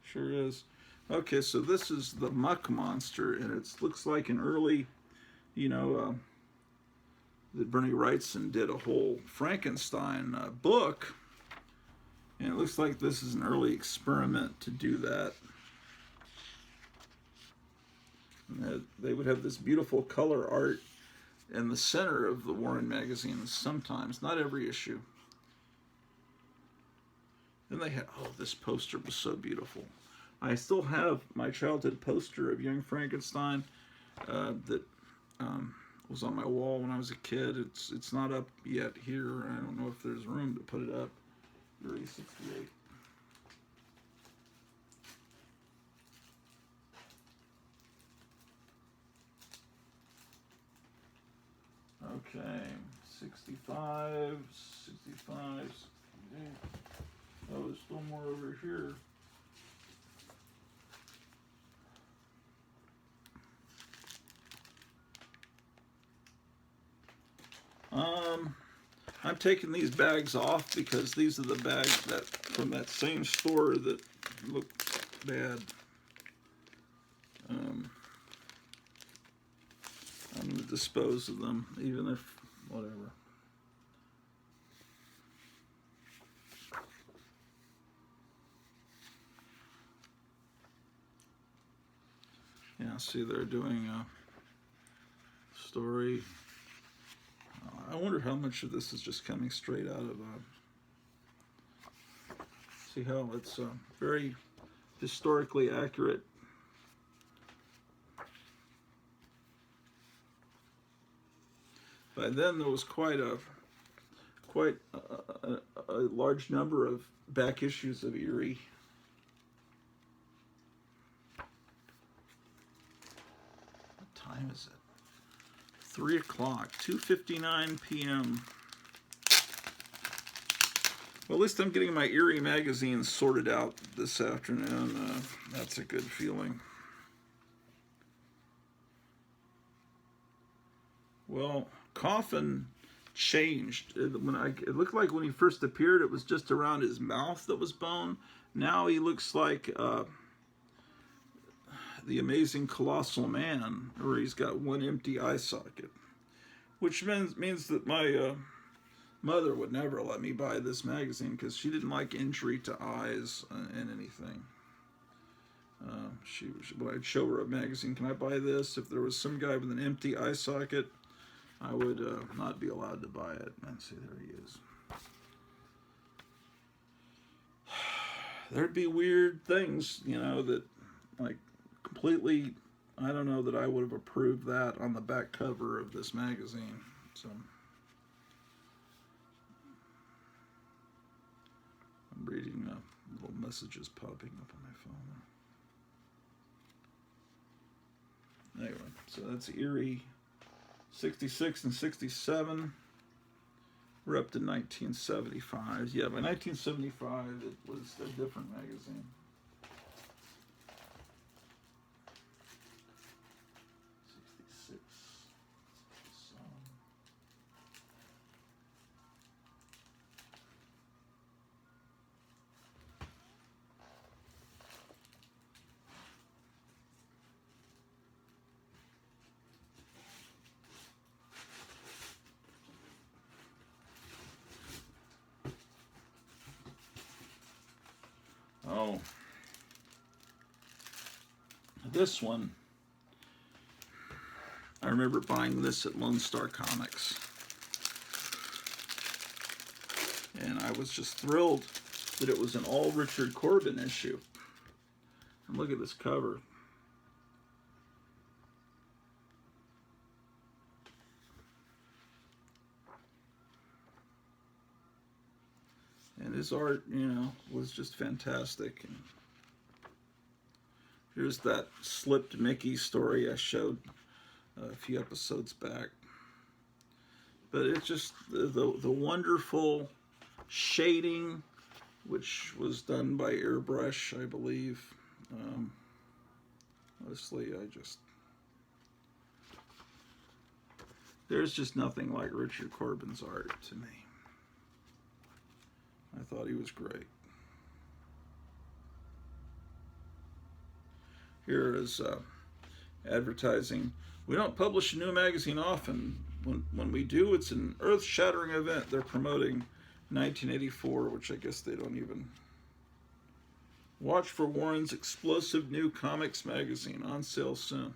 Sure is. Okay, so this is the Muck Monster, and it looks like an early, you know, that Bernie Wrightson did a whole Frankenstein book, and it looks like this is an early experiment to do that. And they would have this beautiful color art in the center of the Warren magazines sometimes, not every issue. Then they had, oh, this poster was so beautiful. I still have my childhood poster of Young Frankenstein that was on my wall when I was a kid. It's not up yet here. I don't know if there's room to put it up. Eerie 68. Okay, 65, 65, 68. Oh, there's still more over here. I'm taking these bags off because these are the bags that from that same store that look bad. I'm going to dispose of them, even if, whatever. Yeah, see, they're doing a story. I wonder how much of this is just coming straight out of, see how it's very historically accurate. By then there was quite a large number of back issues of Eerie. What time is it? 3 o'clock, 2:59 p.m. Well, at least I'm getting my Eerie magazine sorted out this afternoon. That's a good feeling. Well, Coffin changed. It looked like when he first appeared, it was just around his mouth that was bone. Now he looks like the Amazing Colossal Man, where he's got one empty eye socket, which means that my mother would never let me buy this magazine because she didn't like injury to eyes in anything. When I'd show her a magazine, can I buy this? If there was some guy with an empty eye socket, I would not be allowed to buy it. And see, there he is. There'd be weird things, you know, that like completely, I don't know that I would have approved that on the back cover of this magazine. So I'm reading little messages popping up on my phone. Anyway, so that's Eerie 66 and 67. We're up to 1975. Yeah, by 1975, it was a different magazine. Oh, this one, I remember buying this at Lone Star Comics, and I was just thrilled that it was an all Richard Corbin issue. And look at this cover. And his art, you know, was just fantastic. And here's that slipped Mickey story I showed a few episodes back. But it's just the wonderful shading, which was done by airbrush, I believe. Honestly, there's just nothing like Richard Corbin's art to me. I thought he was great. Here is advertising. We don't publish a new magazine often. When we do, it's an earth-shattering event. They're promoting 1984, which I guess they don't even. Watch for Warren's explosive new comics magazine, on sale soon.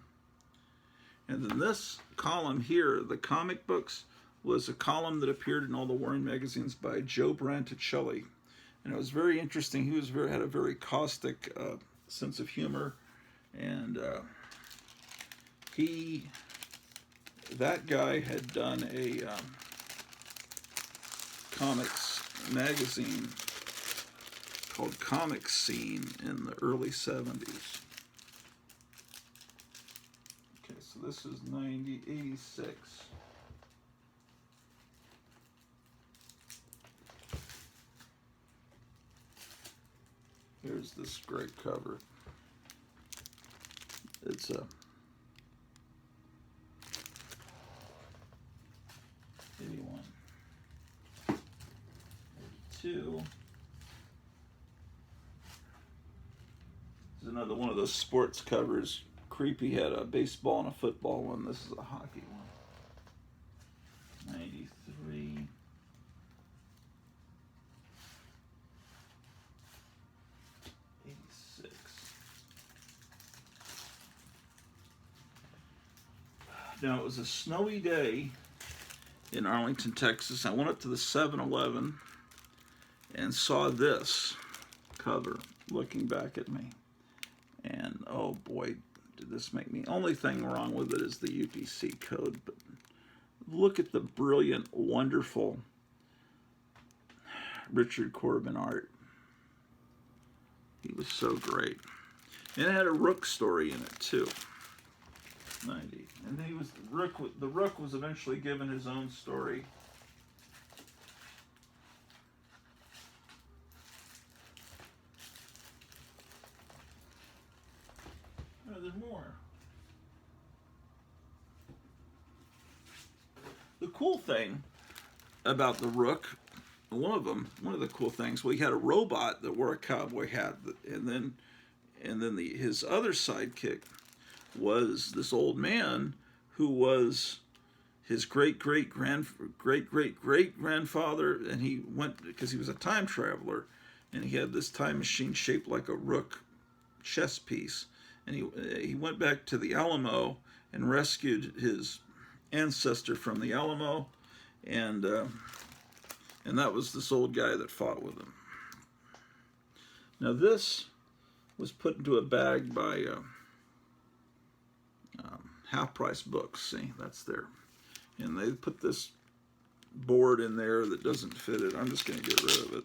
And then this column here, the comic books, was a column that appeared in all the Warren magazines by Joe Branticelli. And it was very interesting. He had a very caustic sense of humor. And that guy had done a comics magazine called Comic Scene in the early 70s. Okay, so this is 86. Here's this great cover. It's a 81, 82. This is another one of those sports covers. Creepy had a baseball and a football one. This is a hockey one. 93. Now, it was a snowy day in Arlington, Texas. I went up to the 7-Eleven and saw this cover looking back at me. And, oh boy, did this make me... Only thing wrong with it is the UPC code. But look at the brilliant, wonderful Richard Corbin art. He was so great. And it had a Rook story in it, too. 90. And then the Rook was eventually given his own story. Oh, there's more. The cool thing about the Rook, one of the cool things, well, he had a robot that wore a cowboy hat, and then his other sidekick was this old man who was his great great grandfather, and he went because he was a time traveler, and he had this time machine shaped like a Rook chess piece, and he went back to the Alamo and rescued his ancestor from the Alamo, and that was this old guy that fought with him. Now this was put into a bag by Half Price Books. See, that's there. And they put this board in there that doesn't fit it. I'm just going to get rid of it.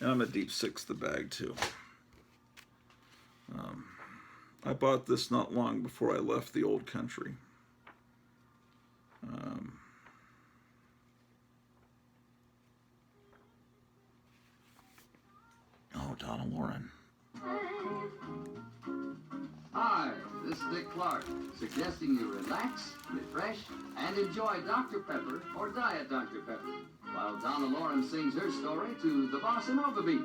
And I'm going to deep six the bag too. I bought this not long before I left the old country. Oh, Donna Lauren. Hi, this is Dick Clark, suggesting you relax, refresh, and enjoy Dr. Pepper or Diet Dr. Pepper, while Donna Lauren sings her story to the Bossa Nova beats.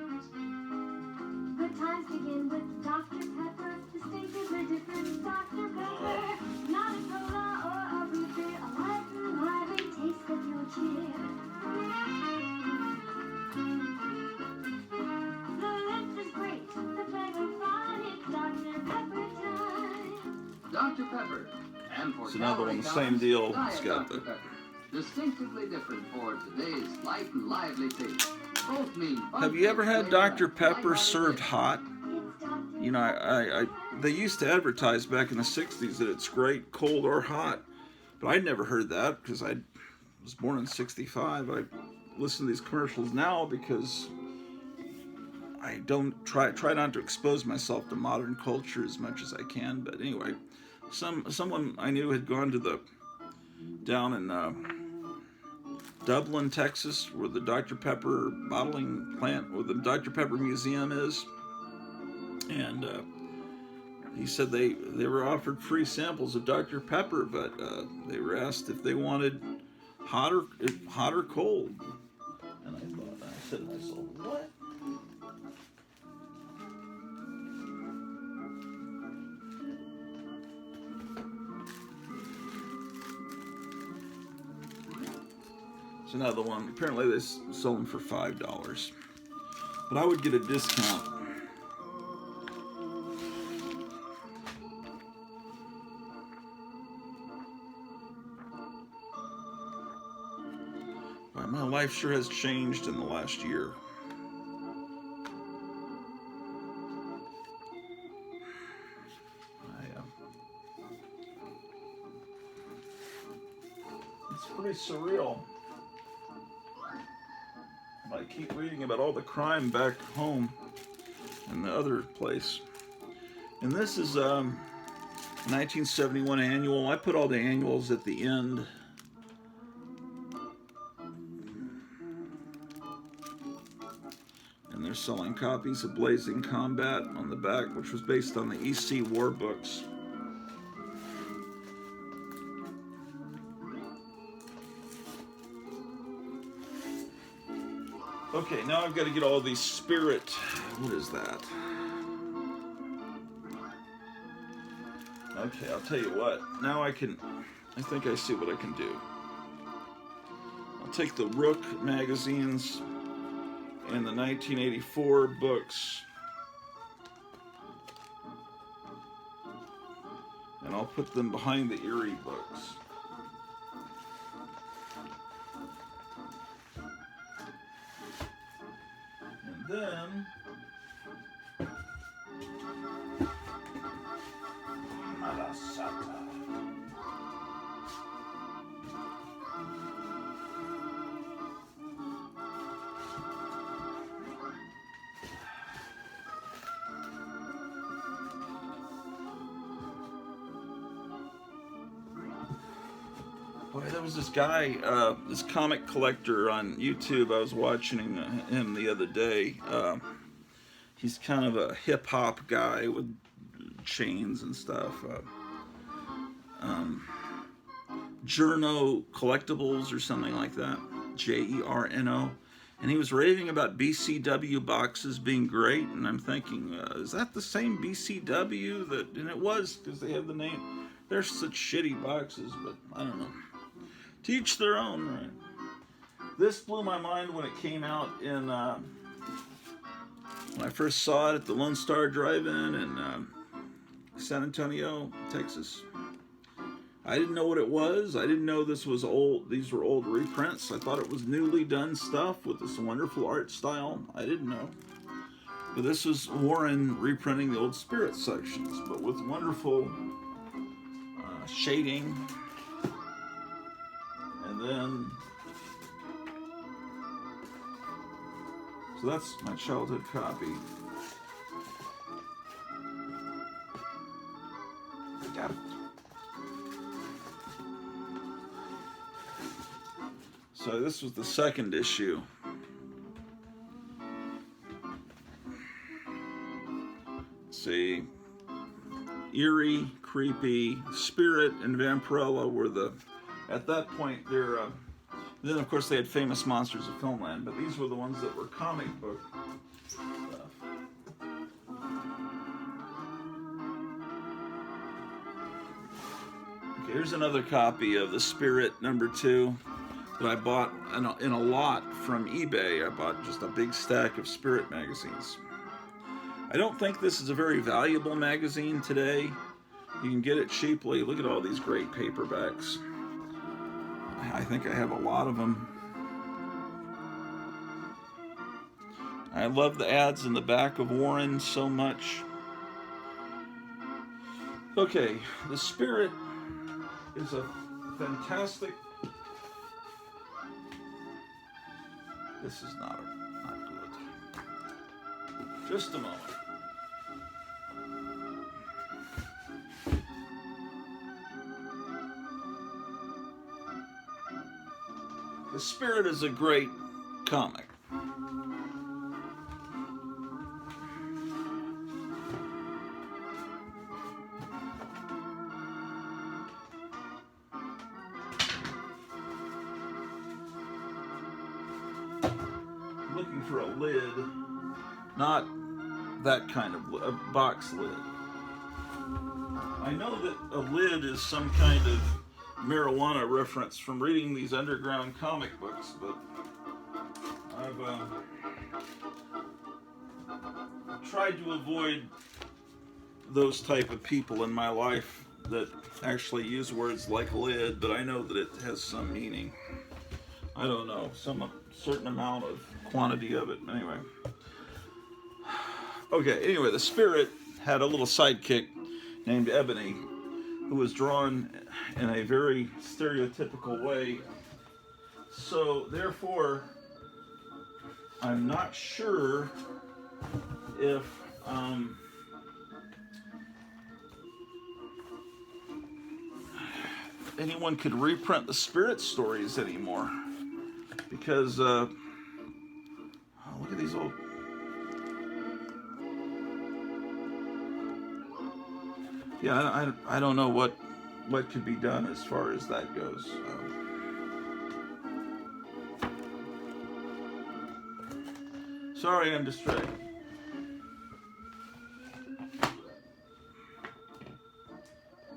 Good times begin with Dr. Pepper, distinctively different Dr. Pepper. Not a cola or a root beer, a light and lively taste of your cheer. The lift is great, the flavor fine, it's Dr. Pepper time. Dr. Pepper, and for It's another one, the calorie same deal. Diet It's got Dr. the Pepper, distinctively different for today's light and lively taste. Both mean Have you ever had Dr. Pepper light-hearted served taste. hot? It's Dr. You know, I they used to advertise back in the 60s that it's great cold or hot, but I'd never heard that because I was born in 65. I listen to these commercials now because I don't try not to expose myself to modern culture as much as I can. But anyway, someone I knew had gone to down in Dublin, Texas, where the Dr. Pepper bottling plant, where the Dr. Pepper museum is, and he said they were offered free samples of Dr. Pepper, but they were asked if they wanted hot or cold. And I said to myself, what? It's another one. Apparently they sell them for $5, but I would get a discount. My life sure has changed in the last year. It's pretty surreal. I keep reading about all the crime back home in the other place. And this is 1971 annual. I put all the annuals at the end. And they're selling copies of Blazing Combat on the back, which was based on the EC War books. Okay, now I've got to get all these spirit. What is that? Okay, I'll tell you what. Now I think I see what I can do. I'll take the Rook magazines and the 1984 books, and I'll put them behind the Eerie books. And then boy, there was this guy, this comic collector on YouTube. I was watching him the other day. He's kind of a hip-hop guy with chains and stuff. Journo Collectibles or something like that. Jerno. And he was raving about BCW boxes being great. And I'm thinking, is that the same BCW that... And it was, because they have the name. They're such shitty boxes, but I don't know. To each their own, right? This blew my mind when it came out in... when I first saw it at the Lone Star Drive-In in San Antonio, Texas. I didn't know what it was. I didn't know this was old. These were old reprints. I thought it was newly done stuff with this wonderful art style. I didn't know. But this was Warren reprinting the old Spirit sections, but with wonderful shading. And then... So that's my childhood copy. I got it. So this was the second issue. see, Eerie, Creepy, Spirit, and Vampirella were the, at that point, they're, then of course they had Famous Monsters of Filmland, but these were the ones that were comic book stuff. Okay, here's another copy of The Spirit #2 that I bought in a lot from eBay. I bought just a big stack of Spirit magazines. I don't think this is a very valuable magazine today. You can get it cheaply. Look at all these great paperbacks. I think I have a lot of them. I love the ads in the back of Warren so much. Okay, The Spirit is a fantastic... This is not good. Just a moment. The Spirit is a great comic. Looking for a lid, not that kind of a box lid. I know that a lid is some kind of marijuana reference from reading these underground comic books, but I've tried to avoid those type of people in my life that actually use words like lid, but I know that it has some meaning. I don't know, some certain amount of quantity of it. Anyway. Okay, anyway, The Spirit had a little sidekick named Ebony, who was drawn in a very stereotypical way. So, therefore, I'm not sure if anyone could reprint the Spirit stories anymore. Because, oh, look at these old... Yeah, I don't know what could be done as far as that goes. Sorry, I'm distracted.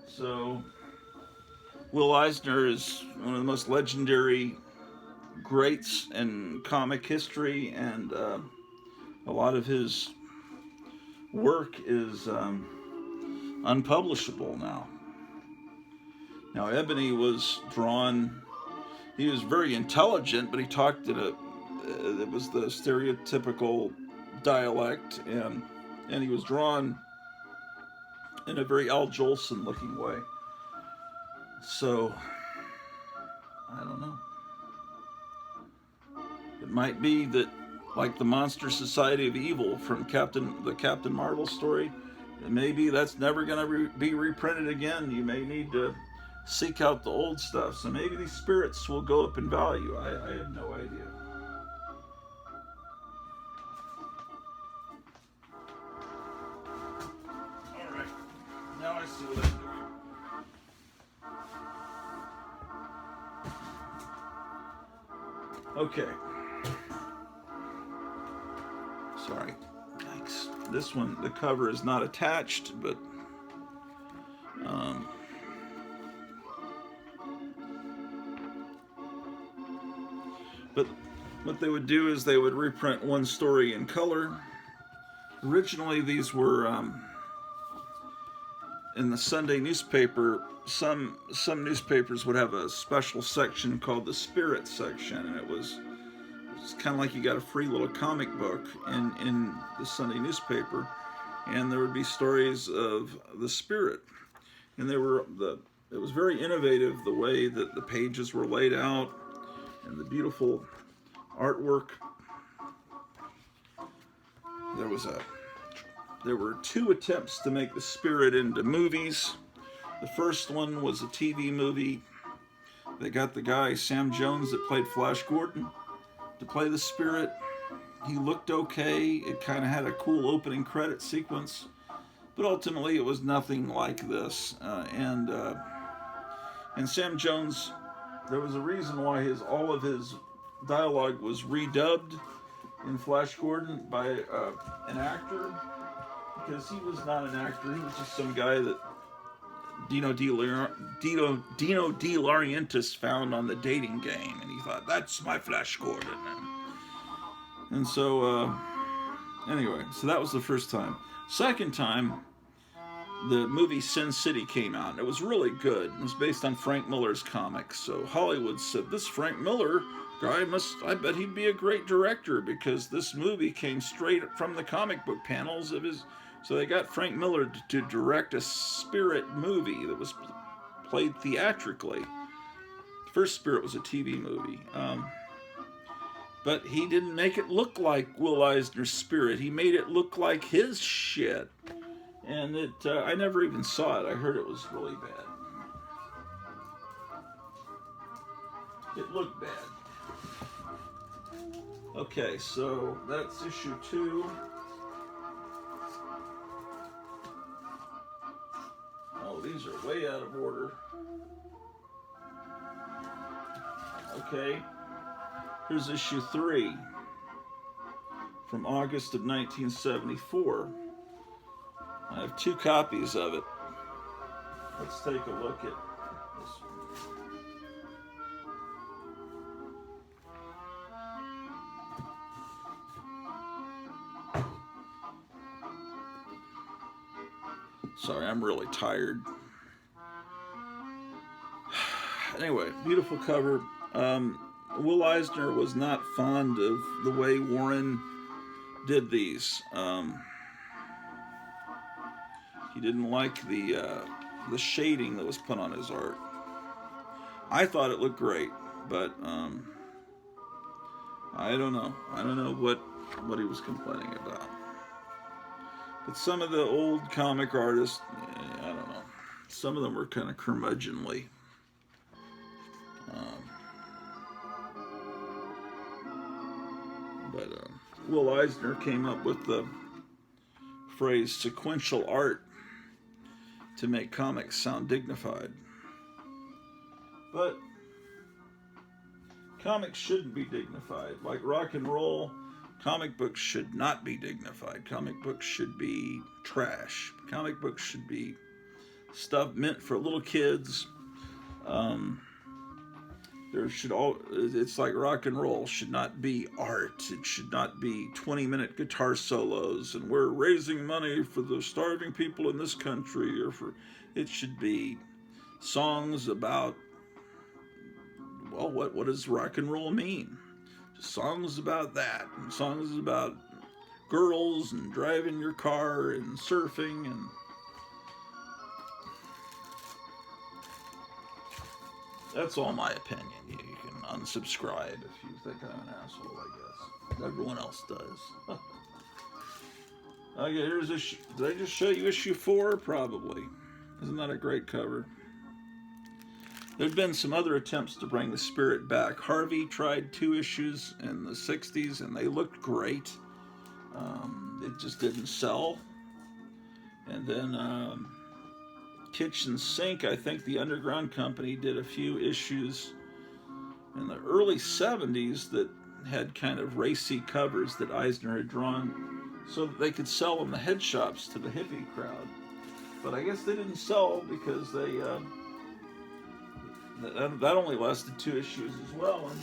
So, Will Eisner is one of the most legendary greats in comic history, and a lot of his work is unpublishable now. Now, Ebony was drawn, he was very intelligent, but he talked in it was the stereotypical dialect, and he was drawn in a very Al Jolson looking way. So, I don't know. It might be that, like the Monster Society of Evil from the Captain Marvel story, maybe that's never going to be reprinted again. You may need to seek out the old stuff. So maybe these spirits will go up in value. I have no idea. All right. Now I see what I'm doing. Okay. Sorry. Thanks. This one, the cover is not attached, but what they would do is they would reprint one story in color. Originally, these were in the Sunday newspaper. Some newspapers would have a special section called the Spirit section, and it's kind of like you got a free little comic book in the Sunday newspaper, and there would be stories of the Spirit, and it was very innovative the way that the pages were laid out and the beautiful artwork. There were 2 attempts to make the Spirit into movies. The first one was a TV movie. They got the guy Sam Jones that played Flash Gordon to play the Spirit. He looked okay. It kind of had a cool opening credit sequence. But ultimately, it was nothing like this. And Sam Jones, there was a reason why all of his dialogue was redubbed in Flash Gordon by an actor, because he was not an actor. He was just some guy that Dino De Laurentiis found on the dating game, and he thought, that's my Flash Gordon. And so, anyway, so that was the first time. Second time, the movie Sin City came out, and it was really good. It was based on Frank Miller's comics. So Hollywood said, this Frank Miller guy I bet he'd be a great director, because this movie came straight from the comic book panels of his. So they got Frank Miller to direct a Spirit movie that was played theatrically. The first Spirit was a TV movie. But he didn't make it look like Will Eisner's Spirit. He made it look like his shit. And I never even saw it. I heard it was really bad. It looked bad. Okay, so that's issue 2. Oh, these are way out of order. Okay, here's issue 3 from August of 1974. I have 2 copies of it. Let's take a look at this one. Sorry, I'm really tired. Anyway, beautiful cover. Will Eisner was not fond of the way Warren did these. He didn't like the shading that was put on his art. I thought it looked great, but I don't know. I don't know what he was complaining about. But some of the old comic artists, I don't know. Some of them were kind of curmudgeonly. But Will Eisner came up with the phrase sequential art to make comics sound dignified. But comics shouldn't be dignified. Like rock and roll, comic books should not be dignified. Comic books should be trash. Comic books should be stuff meant for little kids. It's like rock and roll should not be art. It should not be 20-minute guitar solos and we're raising money for the starving people in this country, it should be songs about, well, what does rock and roll mean? Just songs about that, and songs about girls and driving your car and surfing and that's all my opinion. You can unsubscribe if you think I'm an asshole, I guess. Everyone else does. Okay, here's issue. Did I just show you issue 4? Probably. Isn't that a great cover? There'd been some other attempts to bring the Spirit back. Harvey tried 2 issues in the 60s, and they looked great. It just didn't sell. And then Kitchen Sink, I think the Underground Company did a few issues in the early 70s that had kind of racy covers that Eisner had drawn so that they could sell in the head shops to the hippie crowd. But I guess they didn't sell because they that only lasted 2 issues as well. And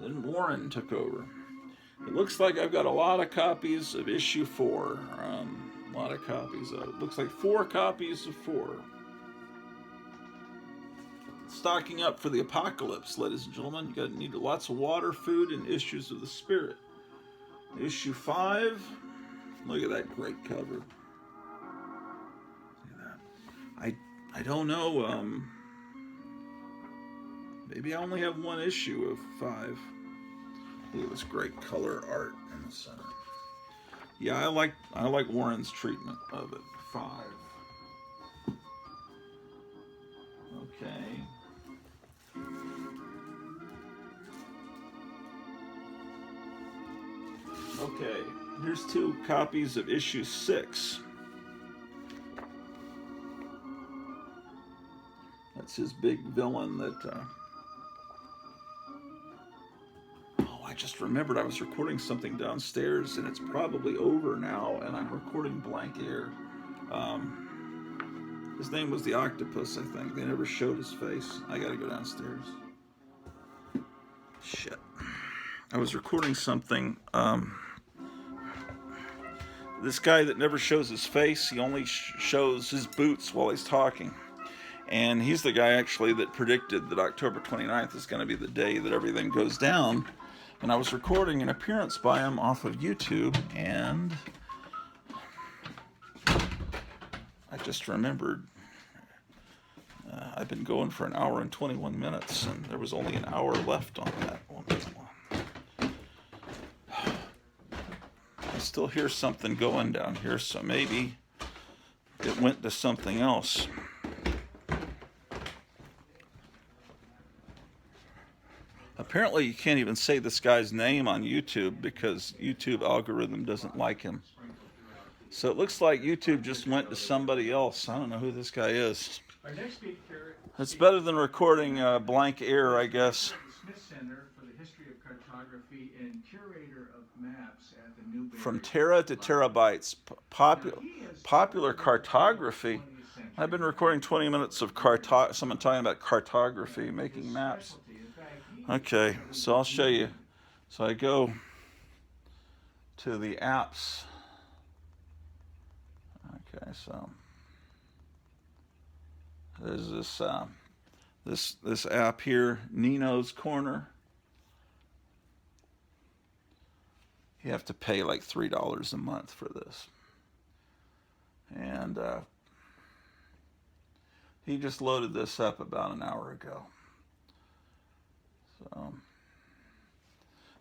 then Warren took over. It looks like I've got a lot of copies of issue 4. A lot of copies of it. Looks like 4 copies of 4. Stocking up for the apocalypse, ladies and gentlemen. You need lots of water, food, and issues of the Spirit. Issue 5. Look at that great cover. Look at that. I don't know. Maybe I only have 1 issue of 5. Look at this great color art in the center. Yeah, I like Warren's treatment of it. 5. Okay. Okay, here's 2 copies of issue 6. That's his big villain that... Oh, I just remembered I was recording something downstairs, and it's probably over now, and I'm recording blank air. His name was the Octopus, I think. They never showed his face. I gotta go downstairs. Shit. I was recording something. This guy that never shows his face, he only shows his boots while he's talking. And he's the guy actually that predicted that October 29th is going to be the day that everything goes down. And I was recording an appearance by him off of YouTube, and I just remembered I've been going for an hour and 21 minutes, and there was only an hour left on that one. I still hear something going down here, so maybe it went to something else. Apparently you can't even say this guy's name on YouTube because YouTube algorithm doesn't like him. So it looks like YouTube just went to somebody else. I don't know who this guy is. It's better than recording blank air, I guess. From tera to terabytes. Popular cartography. I've been recording 20 minutes of someone talking about cartography, making maps. Okay, so I'll show you. So I go to the apps. Okay, so there's this app here, Nino's Corner. You have to pay like $3 a month for this. And he just loaded this up about an hour ago. So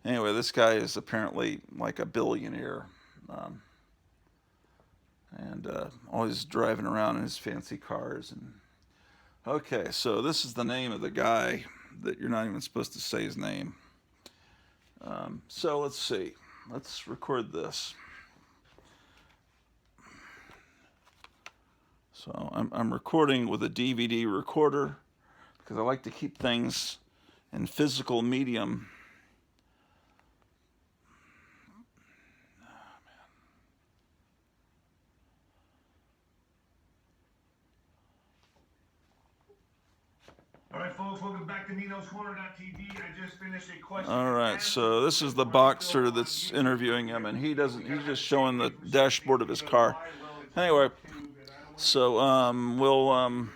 anyway, this guy is apparently like a billionaire. And always driving around in his fancy cars. And okay, so this is the name of the guy that you're not even supposed to say his name. So let's see. Let's record this. So I'm recording with a DVD recorder because I like to keep things in physical medium. All right, folks, welcome back to Nino's Corner.tv. I just finished a question. All right, so this is the boxer that's interviewing him, and he's just showing the dashboard of his car. Anyway, so we'll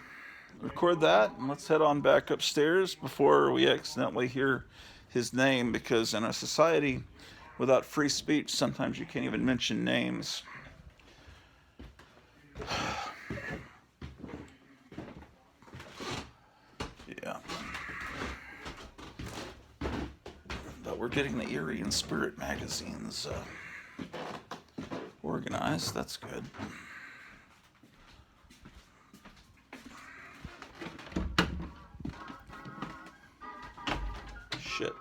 record that, and let's head on back upstairs before we accidentally hear his name, because in a society without free speech, sometimes you can't even mention names. Yeah. But we're getting the Eerie and Spirit magazines organized. That's good. Shit.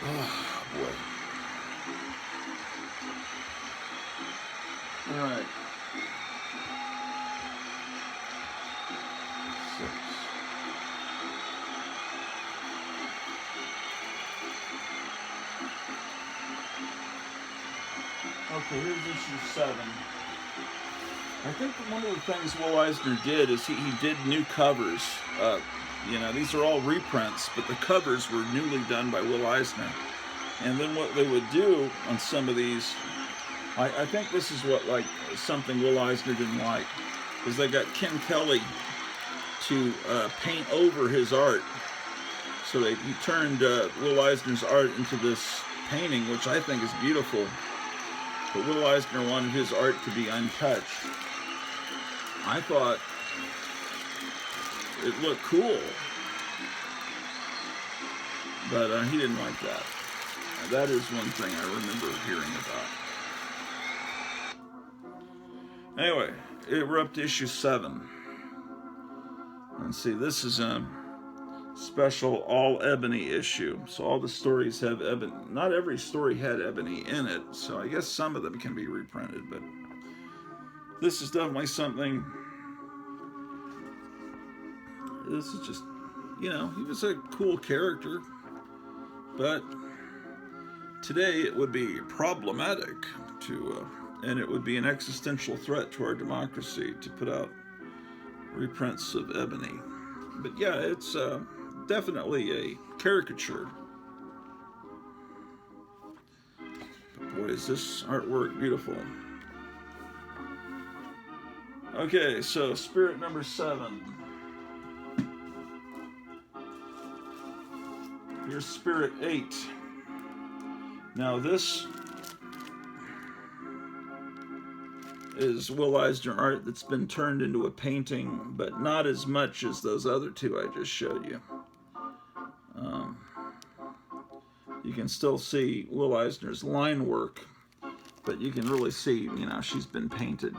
Oh, boy. All right. 6. Okay, here's issue 7. I think one of the things Will Eisner did is he did new covers. These are all reprints, but the covers were newly done by Will Eisner. And then what they would do on some of these, I think this is what, like, something Will Eisner didn't like, is they got Ken Kelly to paint over his art. So he turned Will Eisner's art into this painting, which I think is beautiful. But Will Eisner wanted his art to be untouched. I thought it looked cool, but he didn't like that. That is one thing I remember hearing about. Anyway, we're up to issue 7. And see, this is a special all ebony issue. So all the stories have ebony. Not every story had ebony in it, so I guess some of them can be reprinted, but this is definitely something. This is just, he was a cool character, but today it would be problematic and it would be an existential threat to our democracy to put out reprints of ebony. But yeah, it's definitely a caricature. But boy, is this artwork beautiful. Okay, so spirit number 7. Here's spirit 8. Now this is Will Eisner art that's been turned into a painting, but not as much as those other two I just showed you. You can still see Will Eisner's line work, but you can really see, she's been painted,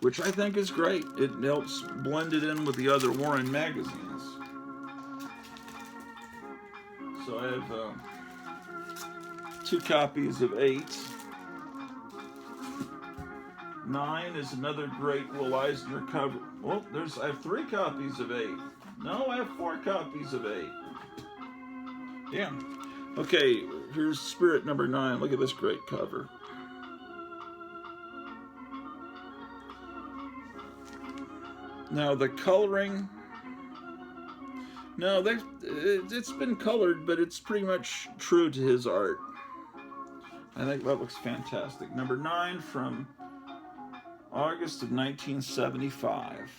which I think is great. It helps blend it in with the other Warren magazines. So I have 2 copies of 8. 9 is another great Will Eisner cover. Well, I have 3 copies of 8. No, I have 4 copies of 8. Yeah. Okay, here's spirit number 9. Look at this great cover. Now the coloring. No, it's been colored, but it's pretty much true to his art. I think that looks fantastic. Number 9 from August of 1975.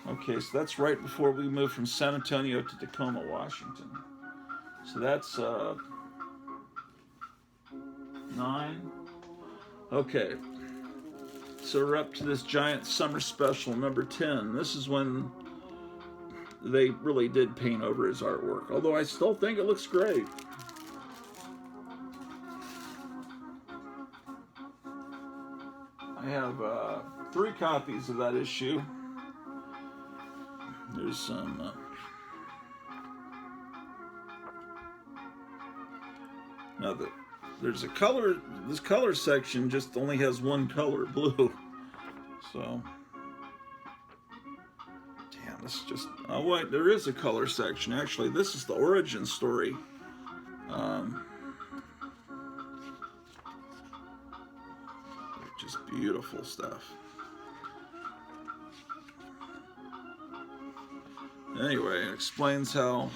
Okay, so that's right before we moved from San Antonio to Tacoma, Washington. So that's 9. Okay. So we're up to this giant summer special, number 10. This is when they really did paint over his artwork, although I still think it looks great. I have 3 copies of that issue. There's some now there's a color. This color section just only has one color, blue. So damn, this is just. Oh wait, there is a color section. Actually, this is the origin story. Just beautiful stuff. Anyway, it explains how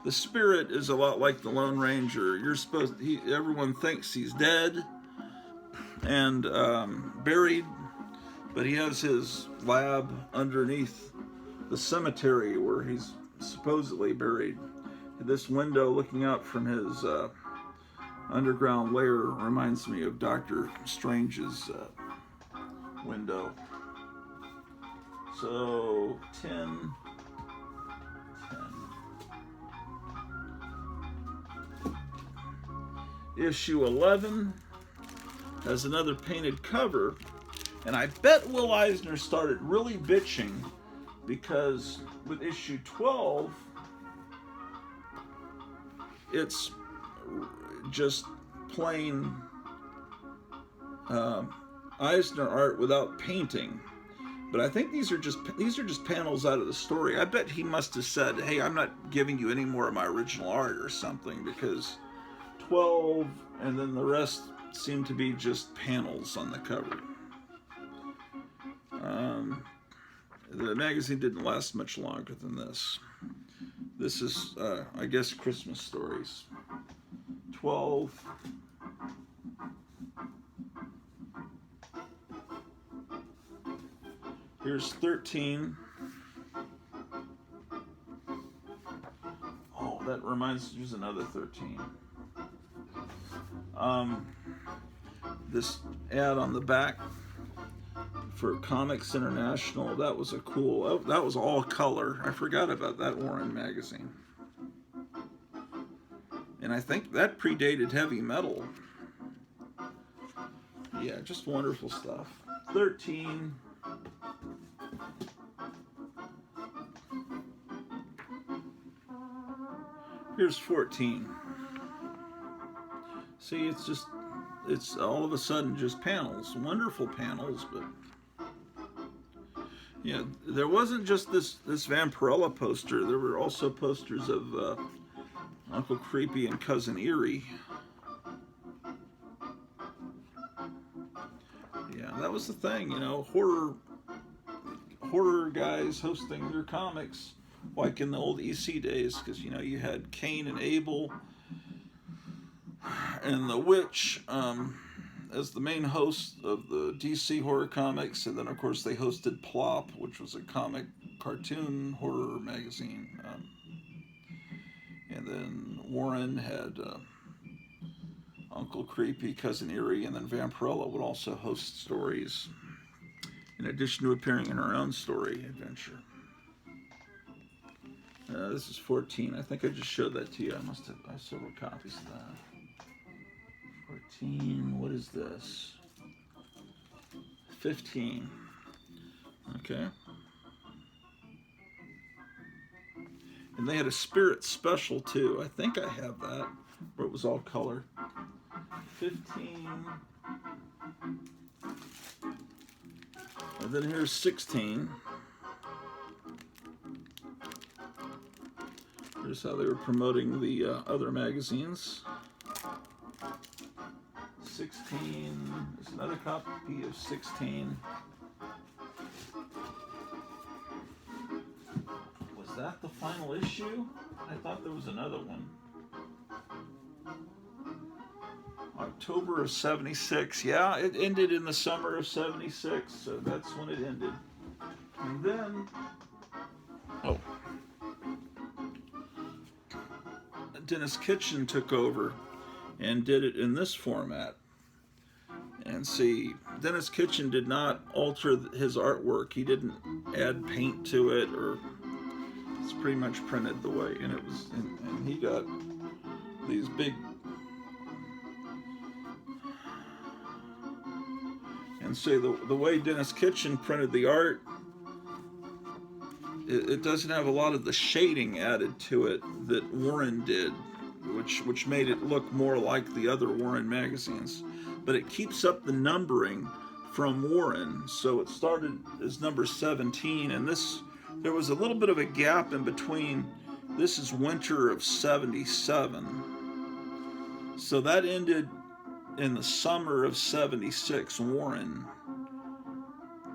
the spirit is a lot like the Lone Ranger. Everyone thinks he's dead and buried, but he has his lab underneath the cemetery where he's supposedly buried. This window looking out from his underground lair reminds me of Doctor Strange's window. So 10. Issue 11 has another painted cover, and I bet Will Eisner started really bitching because with issue 12 it's just plain Eisner art without painting. But I think these are just panels out of the story. I bet he must have said, "Hey, I'm not giving you any more of my original art or something," because 12 and then the rest seem to be just panels on the cover. The magazine didn't last much longer than this. This is, I guess, Christmas stories. 12. Here's 13. Oh, that reminds me, there's another 13. This ad on the back for Comics International, that was a cool, that was all color. I forgot about that Warren magazine. And I think that predated heavy metal. Yeah, just wonderful stuff. 13. Here's 14. See, it's all of a sudden just panels, wonderful panels, but yeah, there wasn't just this Vampirella poster. There were also posters of Uncle Creepy and Cousin Eerie. Yeah, that was the thing, you know, horror guys hosting their comics, like in the old EC days, because you know you had Cain and Abel and the Witch as the main host of the DC horror comics, and then of course they hosted Plop, which was a comic cartoon horror magazine, and then Warren had Uncle Creepy, Cousin Eerie, and then Vampirella would also host stories in addition to appearing in her own story adventure. This is 14. I think I just showed that to you. I have several copies of that. 14, what is this? 15. Okay. And they had a Spirit special too. I think I have that, where it was all color. 15. And then here's 16. Here's how they were promoting the other magazines. 16. There's another copy of 16. Was that the final issue? I thought there was another one. October of 76. Yeah, it ended in the summer of 76, so that's when it ended. And then, Dennis Kitchen took over and did it in this format. And see, Dennis Kitchen did not alter his artwork. He didn't add paint to it, or it's pretty much printed the way. And it was, and he got these big. And see, the way Dennis Kitchen printed the art, it doesn't have a lot of the shading added to it that Warren did, which made it look more like the other Warren magazines. But it keeps up the numbering from Warren. So it started as number 17, and there was a little bit of a gap in between. This is winter of 77. So that ended in the summer of 76, Warren.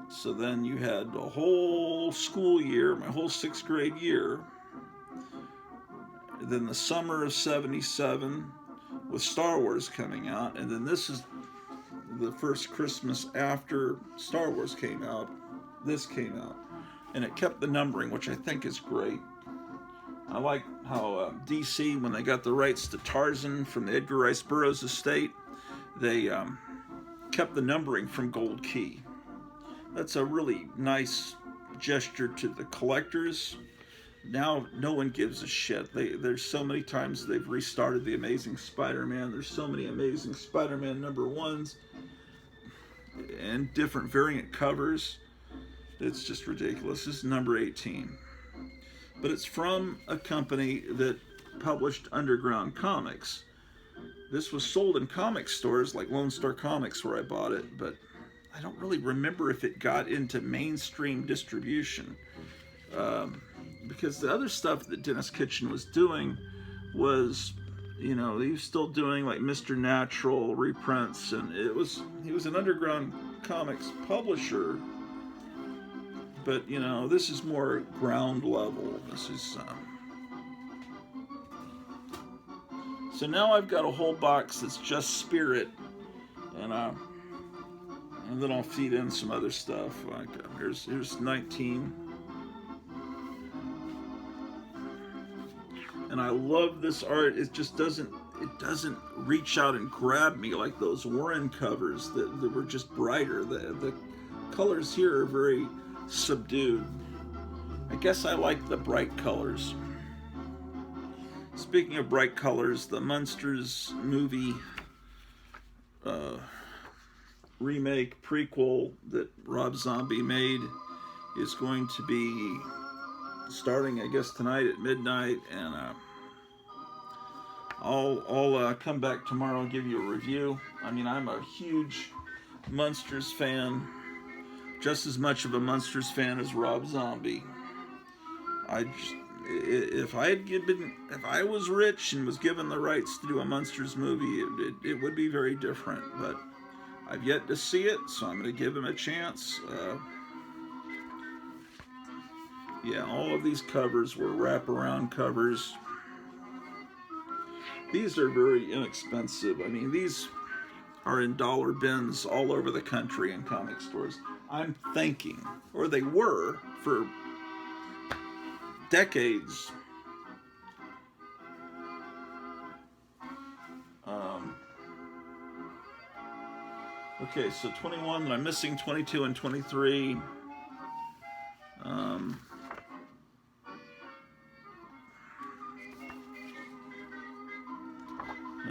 So then you had a whole school year, my whole 6th grade year. And then the summer of 77 with Star Wars coming out. And then this is the first Christmas after Star Wars came out. This came out. And it kept the numbering, which I think is great. I like how DC, when they got the rights to Tarzan from the Edgar Rice Burroughs estate, they kept the numbering from Gold Key. That's a really nice gesture to the collectors. Now no one gives a shit. There's so many times they've restarted the Amazing Spider-Man. There's so many Amazing Spider-Man #1s and different variant covers. It's just ridiculous. This is number 18. But it's from a company that published underground comics. This was sold in comic stores like Lone Star Comics, where I bought it, but I don't really remember if it got into mainstream distribution. Because the other stuff that Dennis Kitchen was doing was, you know, he was still doing like Mr. Natural reprints, and he was an underground comics publisher. But, you know, this is more ground level. This is so now I've got a whole box that's just Spirit, and then I'll feed in some other stuff. Like here's 19. and I love this art. It just doesn't reach out and grab me like those Warren covers that were just brighter. The colors here are very subdued. I guess I like the bright colors. Speaking of bright colors, the Munsters movie remake prequel that Rob Zombie made is going to be starting, I guess, tonight at midnight, and I'll come back tomorrow and give you a review. I mean, I'm a huge Munsters fan, just as much of a Munsters fan as Rob Zombie. If I was rich and was given the rights to do a Munsters movie, it would be very different. But I've yet to see it, so I'm going to give him a chance. Yeah, all of these covers were wraparound covers. These are very inexpensive. I mean, these are in dollar bins all over the country in comic stores. I'm thinking, or they were for decades. Okay, so 21, I'm missing 22 and 23.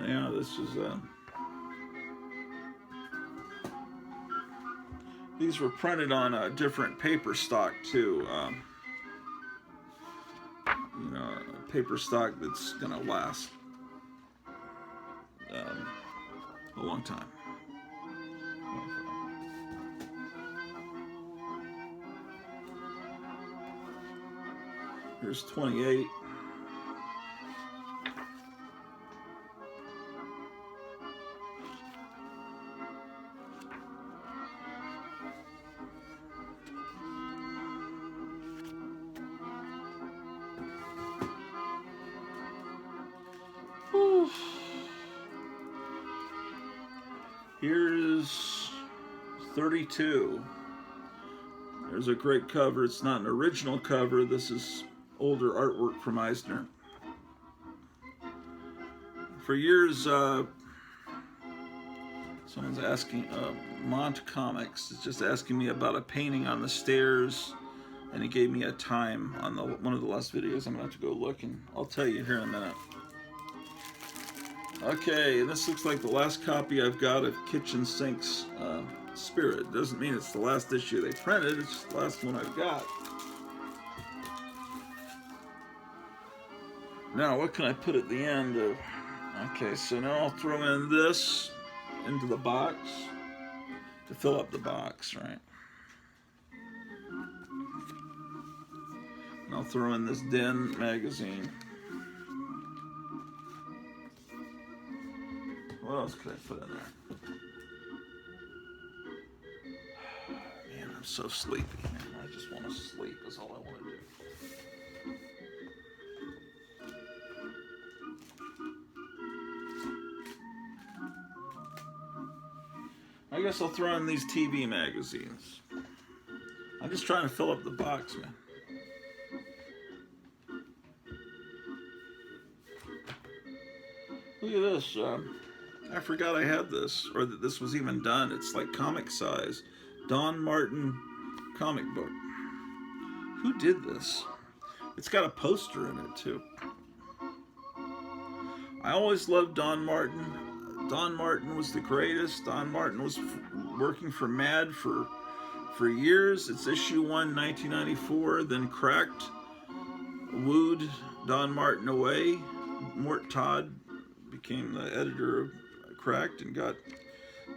Yeah, this is these were printed on a different paper stock too. You know, a paper stock that's gonna last a long time. Here's 28. Here's 32. There's a great cover. It's not an original cover. This is older artwork from Eisner. For years, someone's asking, Mont Comics is just asking me about a painting on the stairs, and he gave me a time on one of the last videos. I'm gonna have to go look, and I'll tell you here in a minute. Okay, and this looks like the last copy I've got of Kitchen Sink's Spirit. Doesn't mean it's the last issue they printed, it's just the last one I've got. Now, what can I put at the end of... Okay, so now I'll throw in this into the box to fill up the box, right? And I'll throw in this Den magazine. What else could I put in there? Man, I'm so sleepy. I just want to sleep is all I want to do. I guess I'll throw in these TV magazines. I'm just trying to fill up the box, man. Look at this. I forgot I had this, or that this was even done. It's like comic size. Don Martin comic book. Who did this? It's got a poster in it, too. I always loved Don Martin. Don Martin was the greatest. Don Martin was working for Mad for years. It's issue 1, 1994. Then Cracked wooed Don Martin away. Mort Todd became the editor of Cracked and got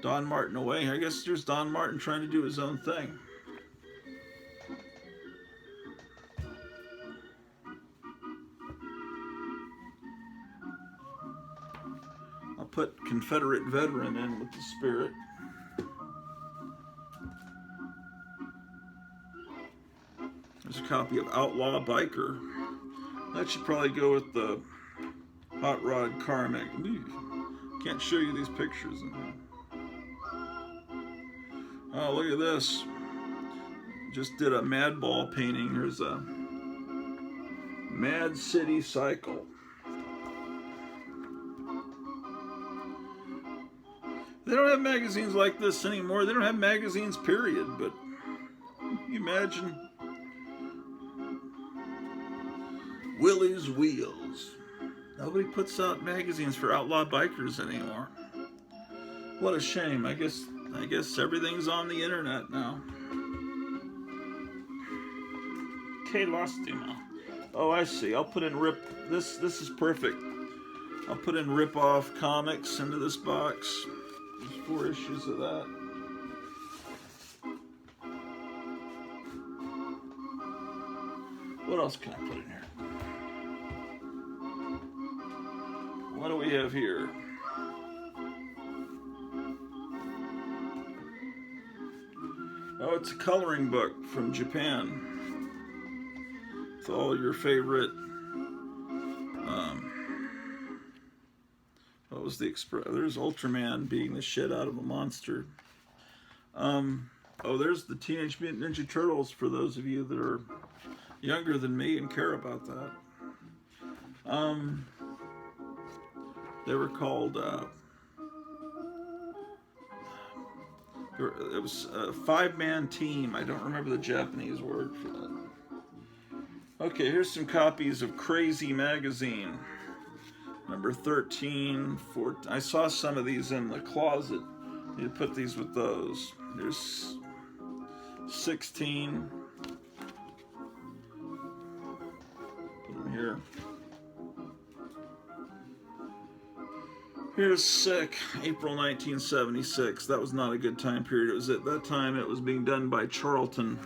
Don Martin away. I guess there's Don Martin trying to do his own thing. I'll put Confederate Veteran in with the Spirit. There's a copy of Outlaw Biker. That should probably go with the Hot Rod Car Mag. Can't show you these pictures. Oh, look at this. Just did a Madball painting. There's a Mad City Cycle. They don't have magazines like this anymore. They don't have magazines, period. But you imagine Willie's Wheels. Nobody puts out magazines for outlaw bikers anymore. What a shame. I guess everything's on the internet now. Que lastima. Oh, I see. I'll put in this is perfect. I'll put in rip-off comics into this box. There's 4 issues of that. What else can I put in here? What do we have here? Oh, it's a coloring book from Japan. With all your favorite, what was the there's Ultraman beating the shit out of a monster. Oh, there's the Teenage Mutant Ninja Turtles for those of you that are younger than me and care about that. They were called, it was a 5-man team. I don't remember the Japanese word for that. Okay, here's some copies of Crazy Magazine. Number 13, 14. I saw some of these in the closet. You put these with those. There's 16. Put them here. Here's Sick, April 1976. That was not a good time period. It was at that time it was being done by Charlton.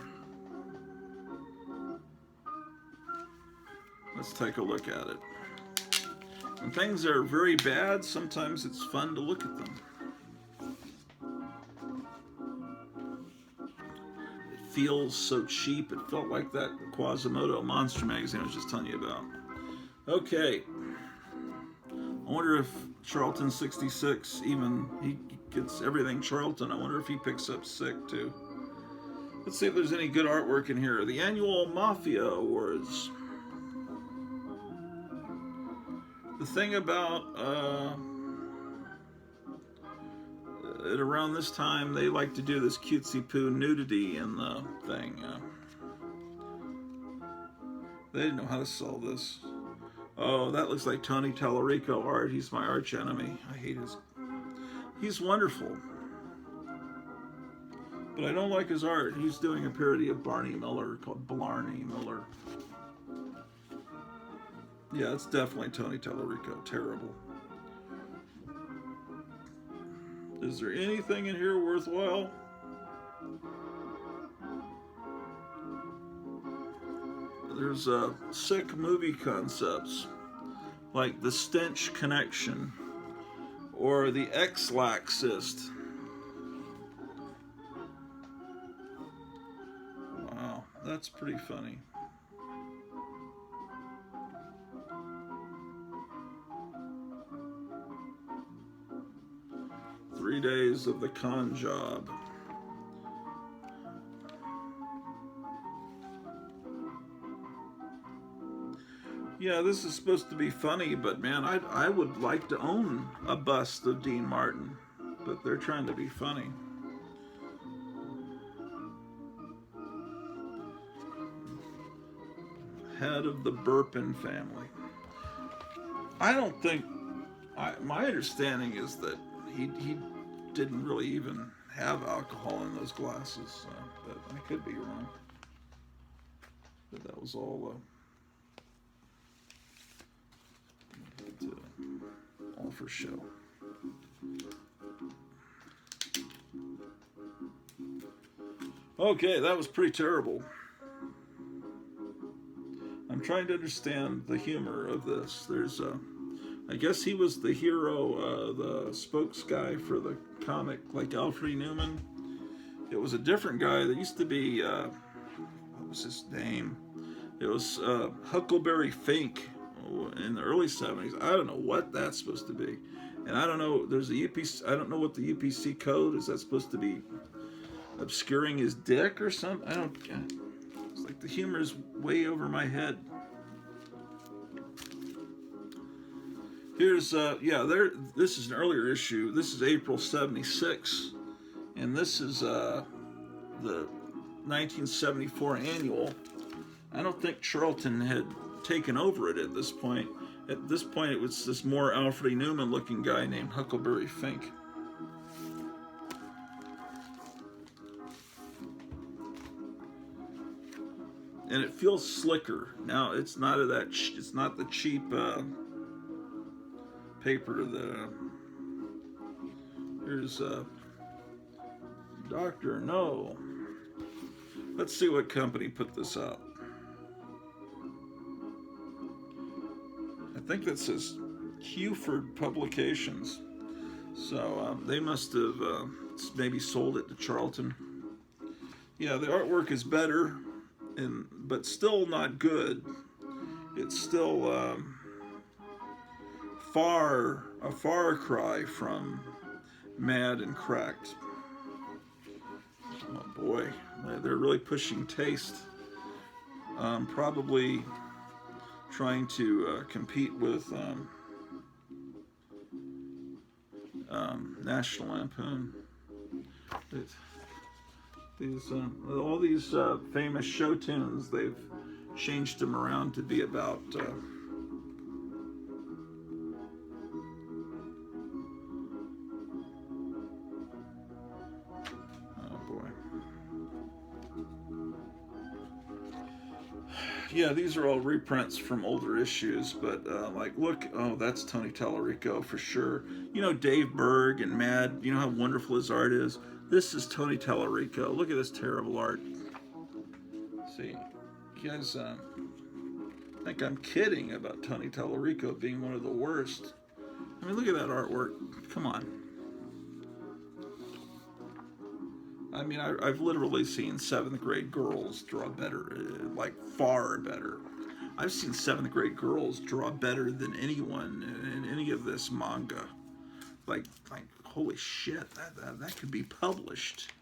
Let's take a look at it. When things are very bad, sometimes it's fun to look at them. It feels so cheap. It felt like that Quasimodo monster magazine I was just telling you about. Okay. I wonder if Charlton 66, even he gets everything Charlton. I wonder if he picks up Sick too. Let's see if there's any good artwork in here. The annual Mafia Awards. The thing about around this time, they like to do this cutesy poo nudity in the thing. They didn't know how to sell this. Oh, that looks like Tony Tallarico art. He's my arch enemy. I hate his. He's wonderful, but I don't like his art. He's doing a parody of Barney Miller called Blarney Miller. Yeah, it's definitely Tony Tallarico. Terrible. Is there anything in here worthwhile? There's Sick movie concepts, like The Stench Connection, or The X-Laxist. Wow, that's pretty funny. "3 Days of the Con Job." Yeah, this is supposed to be funny, but man, I would like to own a bust of Dean Martin, but they're trying to be funny. Head of the Burpin family. I don't think, my understanding is that he didn't really even have alcohol in those glasses, but I could be wrong. But that was all for show. Okay, that was pretty terrible. I'm trying to understand the humor of this. There's I guess he was the hero, the spokes guy for the comic, like Alfred Newman. It was a different guy that used to be, what was his name? It was Huckleberry Fink in the early 70s. I don't know what that's supposed to be. And I don't know, there's a UPC, I don't know what the UPC code, is that supposed to be obscuring his dick or something? I don't, it's like the humor is way over my head. Here's, yeah, there. This is an earlier issue. This is April '76, and this is the 1974 annual. I don't think Charlton had taken over it at this point. At this point, it was this more Alfred E. Newman-looking guy named Huckleberry Fink. And it feels slicker now. It's not it's not the cheap paper. Here's Doctor No. Let's see what company put this out. I think that says Hewford Publications. So they must have maybe sold it to Charlton. Yeah, the artwork is better, but still not good. It's still a far cry from Mad and Cracked. Oh boy, they're really pushing taste. Probably trying to compete with National Lampoon. All these famous show tunes, they've changed them around to be about yeah, these are all reprints from older issues, but like, look, oh, that's Tony Tallarico for sure. You know, Dave Berg and Mad, you know how wonderful his art is? This is Tony Tallarico. Look at this terrible art. See, you guys think I'm kidding about Tony Tallarico being one of the worst. I mean, look at that artwork. Come on. I mean, I've literally seen 7th grade girls draw better, like far better. I've seen 7th grade girls draw better than anyone in any of this manga. Like holy shit, that could be published.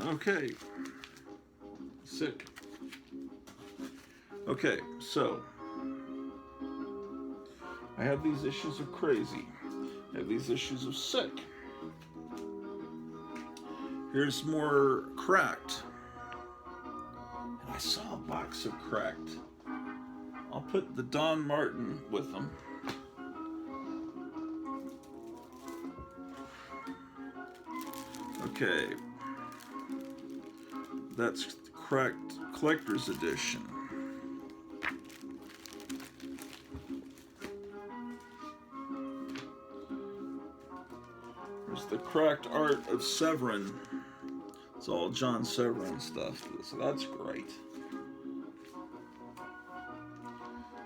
Okay. Sick. Okay, so I have these issues of Crazy. I have these issues of Sick. Here's more Cracked. And I saw a box of Cracked. I'll put the Don Martin with them. Okay. That's Cracked Collector's Edition. The Cracked Art of Severin. It's all John Severin stuff, so that's great.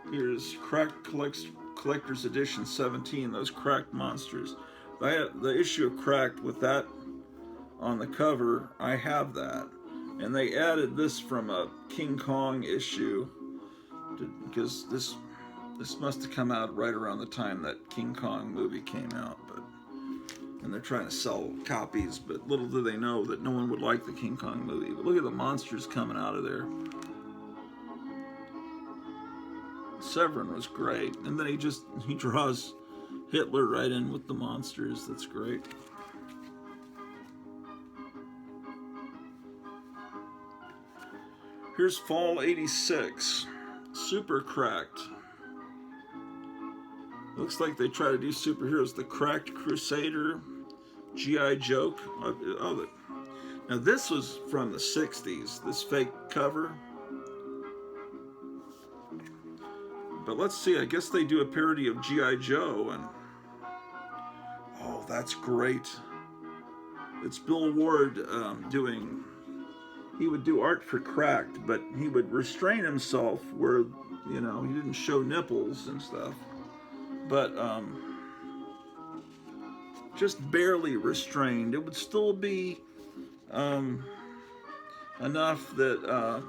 Here's Cracked Collector's Edition 17, those Cracked monsters. The issue of Cracked with that on the cover, I have that. And they added this from a King Kong issue, because this must have come out right around the time that King Kong movie came out, and they're trying to sell copies, but little do they know that no one would like the King Kong movie. But look at the monsters coming out of there. Severin was great. And then he draws Hitler right in with the monsters. That's great. Here's Fall 86. Super Cracked. Looks like they try to do superheroes. The Cracked Crusader, G.I. Joke. Now this was from the 60s, this fake cover. But let's see, I guess they do a parody of G.I. Joe, and oh, that's great. It's Bill Ward he would do art for Cracked, but he would restrain himself where, you know, he didn't show nipples and stuff. But just barely restrained. It would still be enough that